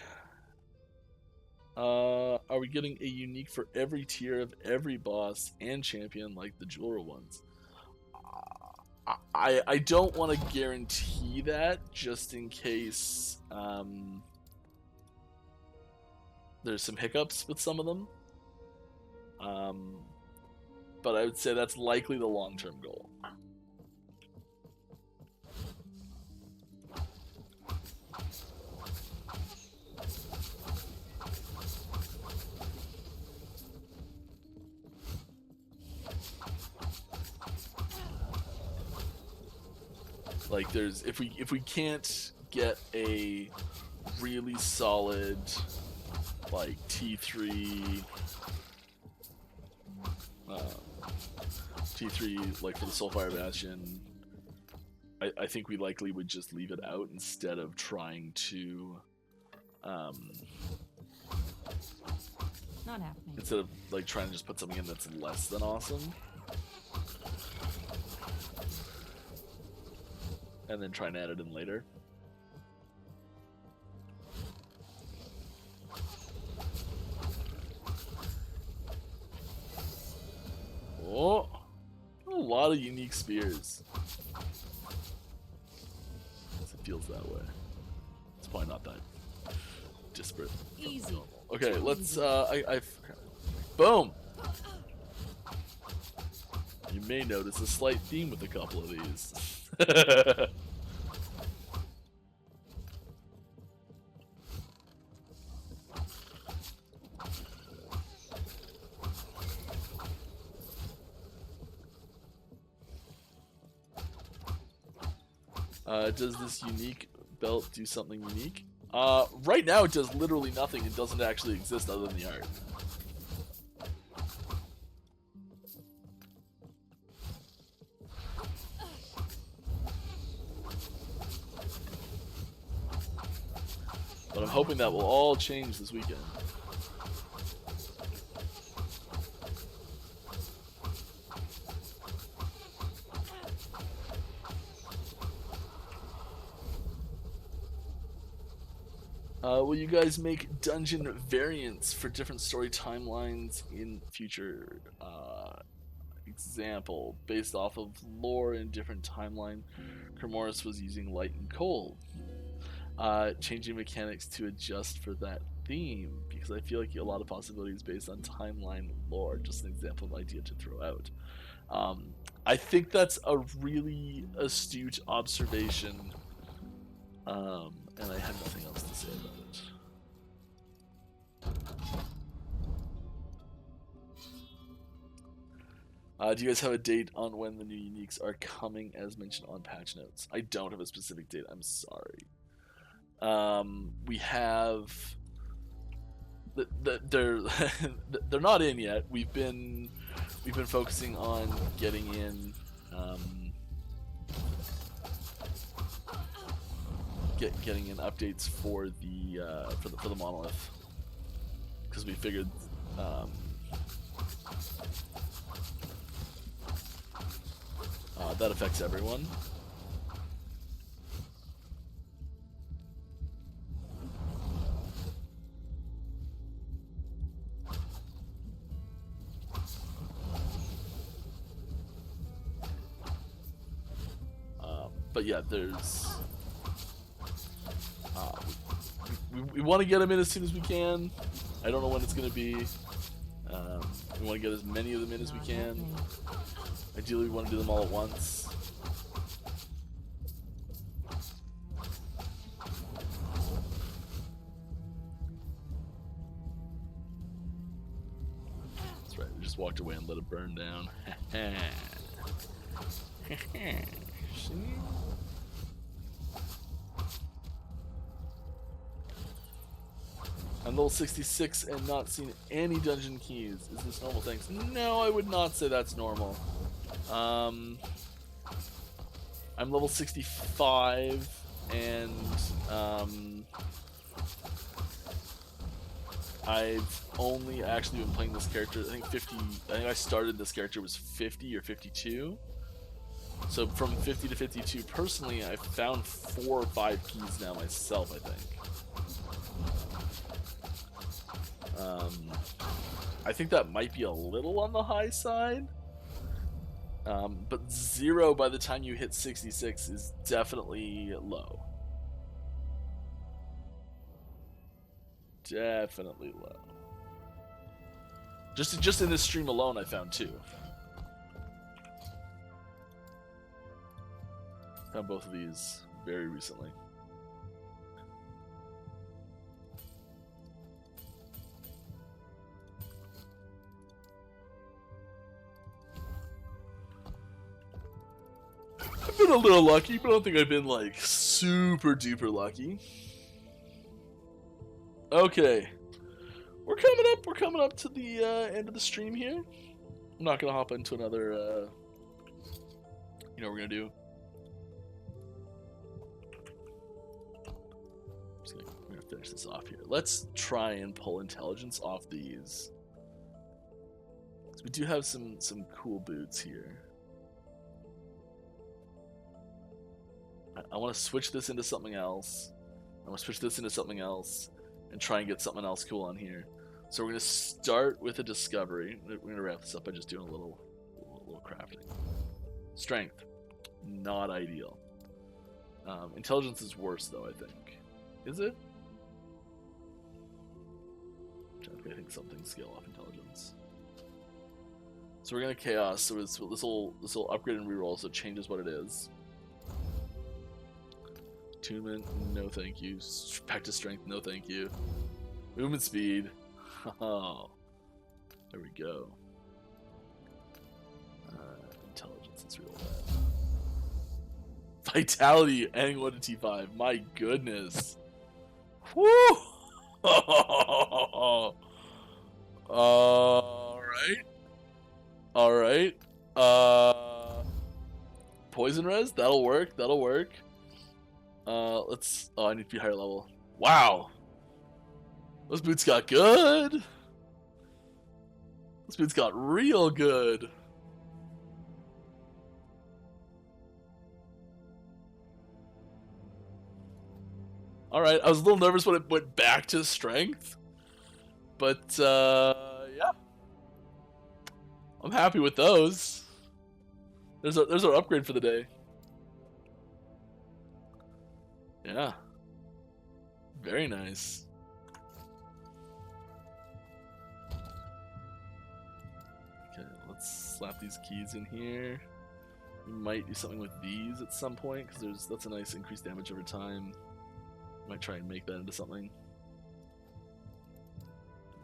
Are we getting a unique for every tier of every boss and champion like the jeweler ones? I don't want to guarantee that, just in case there's some hiccups with some of them. But I would say that's likely the long-term goal. Like, there's if we can't get a really solid like T3 like for the Soulfire Bastion, I think we likely would just leave it out instead of trying to Not happening. instead of like trying to just put something in that's less than awesome. And then try and add it in later. Oh, a lot of unique spears. It feels that way. It's probably not that disparate. Easy. Okay, let's. Boom. You may notice a slight theme with a couple of these. Does this unique belt do something unique? Right now it does literally nothing. It doesn't actually exist other than the art. But I'm hoping that will all change this weekend. Will you guys make dungeon variants for different story timelines in future? Example, based off of lore in different timeline, Kermoris was using light and cold. Changing mechanics to adjust for that theme, because I feel like a lot of possibilities based on timeline lore. Just an example of idea to throw out. I think that's a really astute observation, and I have nothing else to say about it. Do you guys have a date on when the new uniques are coming as mentioned on patch notes? I don't have a specific date, I'm sorry. We have... They're not in yet. We've been focusing on getting in getting in updates for the monolith, because we figured that affects everyone. But yeah, there's we want to get them in as soon as we can. I don't know when it's going to be. We want to get as many of them in as we can. Ideally, we want to do them all at once. That's right, we just walked away and let it burn down. See? I'm level 66 and not seen any dungeon keys. Is this normal? Thanks. No, I would not say that's normal. I'm level 65 and I've only actually been playing this character, I think I started this character was 50 or 52. So from 50 to 52, personally, I've found 4 or 5 keys now myself, I think. I think that might be a little on the high side. But 0 by the time you hit 66 is definitely low. Definitely low. Just in this stream alone, I found 2. Found both of these very recently. I've been a little lucky, but I don't think I've been like super duper lucky. Okay, we're coming up to the end of the stream here. I'm not gonna hop into another. You know what we're gonna do? We're gonna finish this off here. Let's try and pull intelligence off these. We do have some cool boots here. I want to switch this into something else. I want to switch this into something else and try and get something else cool on here. So we're going to start with a discovery. We're going to wrap this up by just doing a little crafting. Strength, not ideal. Intelligence is worse, though, I think. Is it? I think something scale off intelligence. So we're gonna chaos. So this will upgrade and reroll, so it changes what it is. Attunement, no thank you. Back to strength, no thank you. Movement speed. Oh, there we go. Intelligence, let's reroll that. Vitality, adding 1 to T5. My goodness. Woo! Alright. Alright. Poison res? That'll work. That'll work. Let's... Oh, I need to be higher level. Wow! Those boots got good! Those boots got real good! Alright, I was a little nervous when it went back to strength. But, yeah. I'm happy with those. There's our upgrade for the day. Yeah. Very nice. Okay, let's slap these keys in here. We might do something with these at some point, because that's a nice increased damage over time. Might try and make that into something.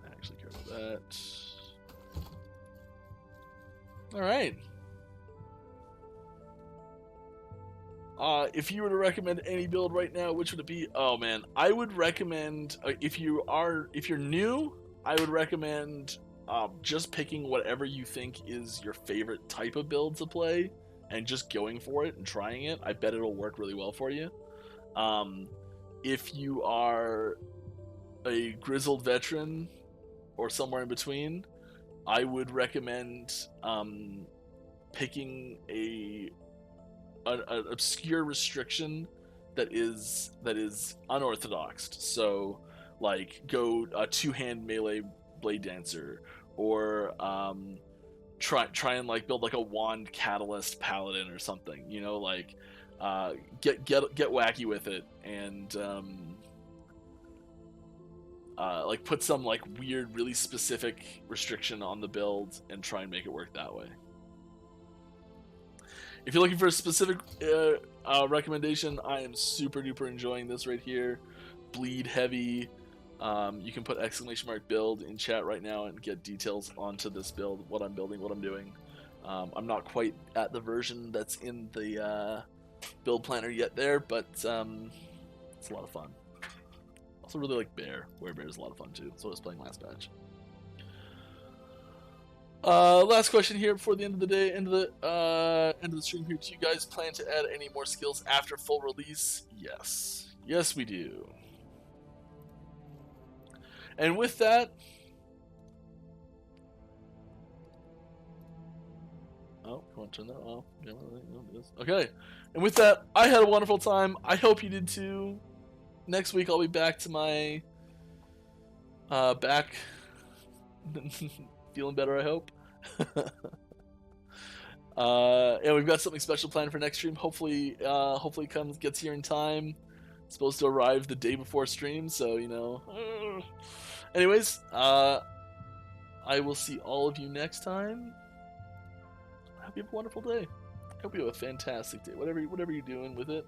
I actually care about that. Alright. If you were to recommend any build right now, which would it be? Oh man, I would recommend if you're new, I would recommend just picking whatever you think is your favorite type of build to play and just going for it and trying it. I bet it'll work really well for you. If you are a grizzled veteran or somewhere in between, I would recommend picking an obscure restriction that is unorthodox. So, like, go a two-hand melee blade dancer, or try and like build like a wand catalyst paladin or something. You know, like get wacky with it, and like put some like weird, really specific restriction on the build and try and make it work that way. If you're looking for a specific recommendation, I am super duper enjoying this right here. Bleed heavy. You can put !build in chat right now and get details onto this build, what I'm building, what I'm doing. I'm not quite at the version that's in the build planner yet there, but it's a lot of fun. Also really like Bear. Bear is a lot of fun too. So I was playing last batch. Last question here before the end of the day, end of the stream here. Do you guys plan to add any more skills after full release? Yes. Yes, we do. And with that... Oh, you want to turn that off? Okay. And with that, I had a wonderful time. I hope you did too. Next week, I'll be back to my... back... feeling better, I hope. Yeah, we've got something special planned for next stream. Hopefully it gets here in time. It's supposed to arrive the day before stream, so, you know... Anyways, I will see all of you next time. I hope you have a wonderful day. I hope you have a fantastic day. Whatever you're doing with it.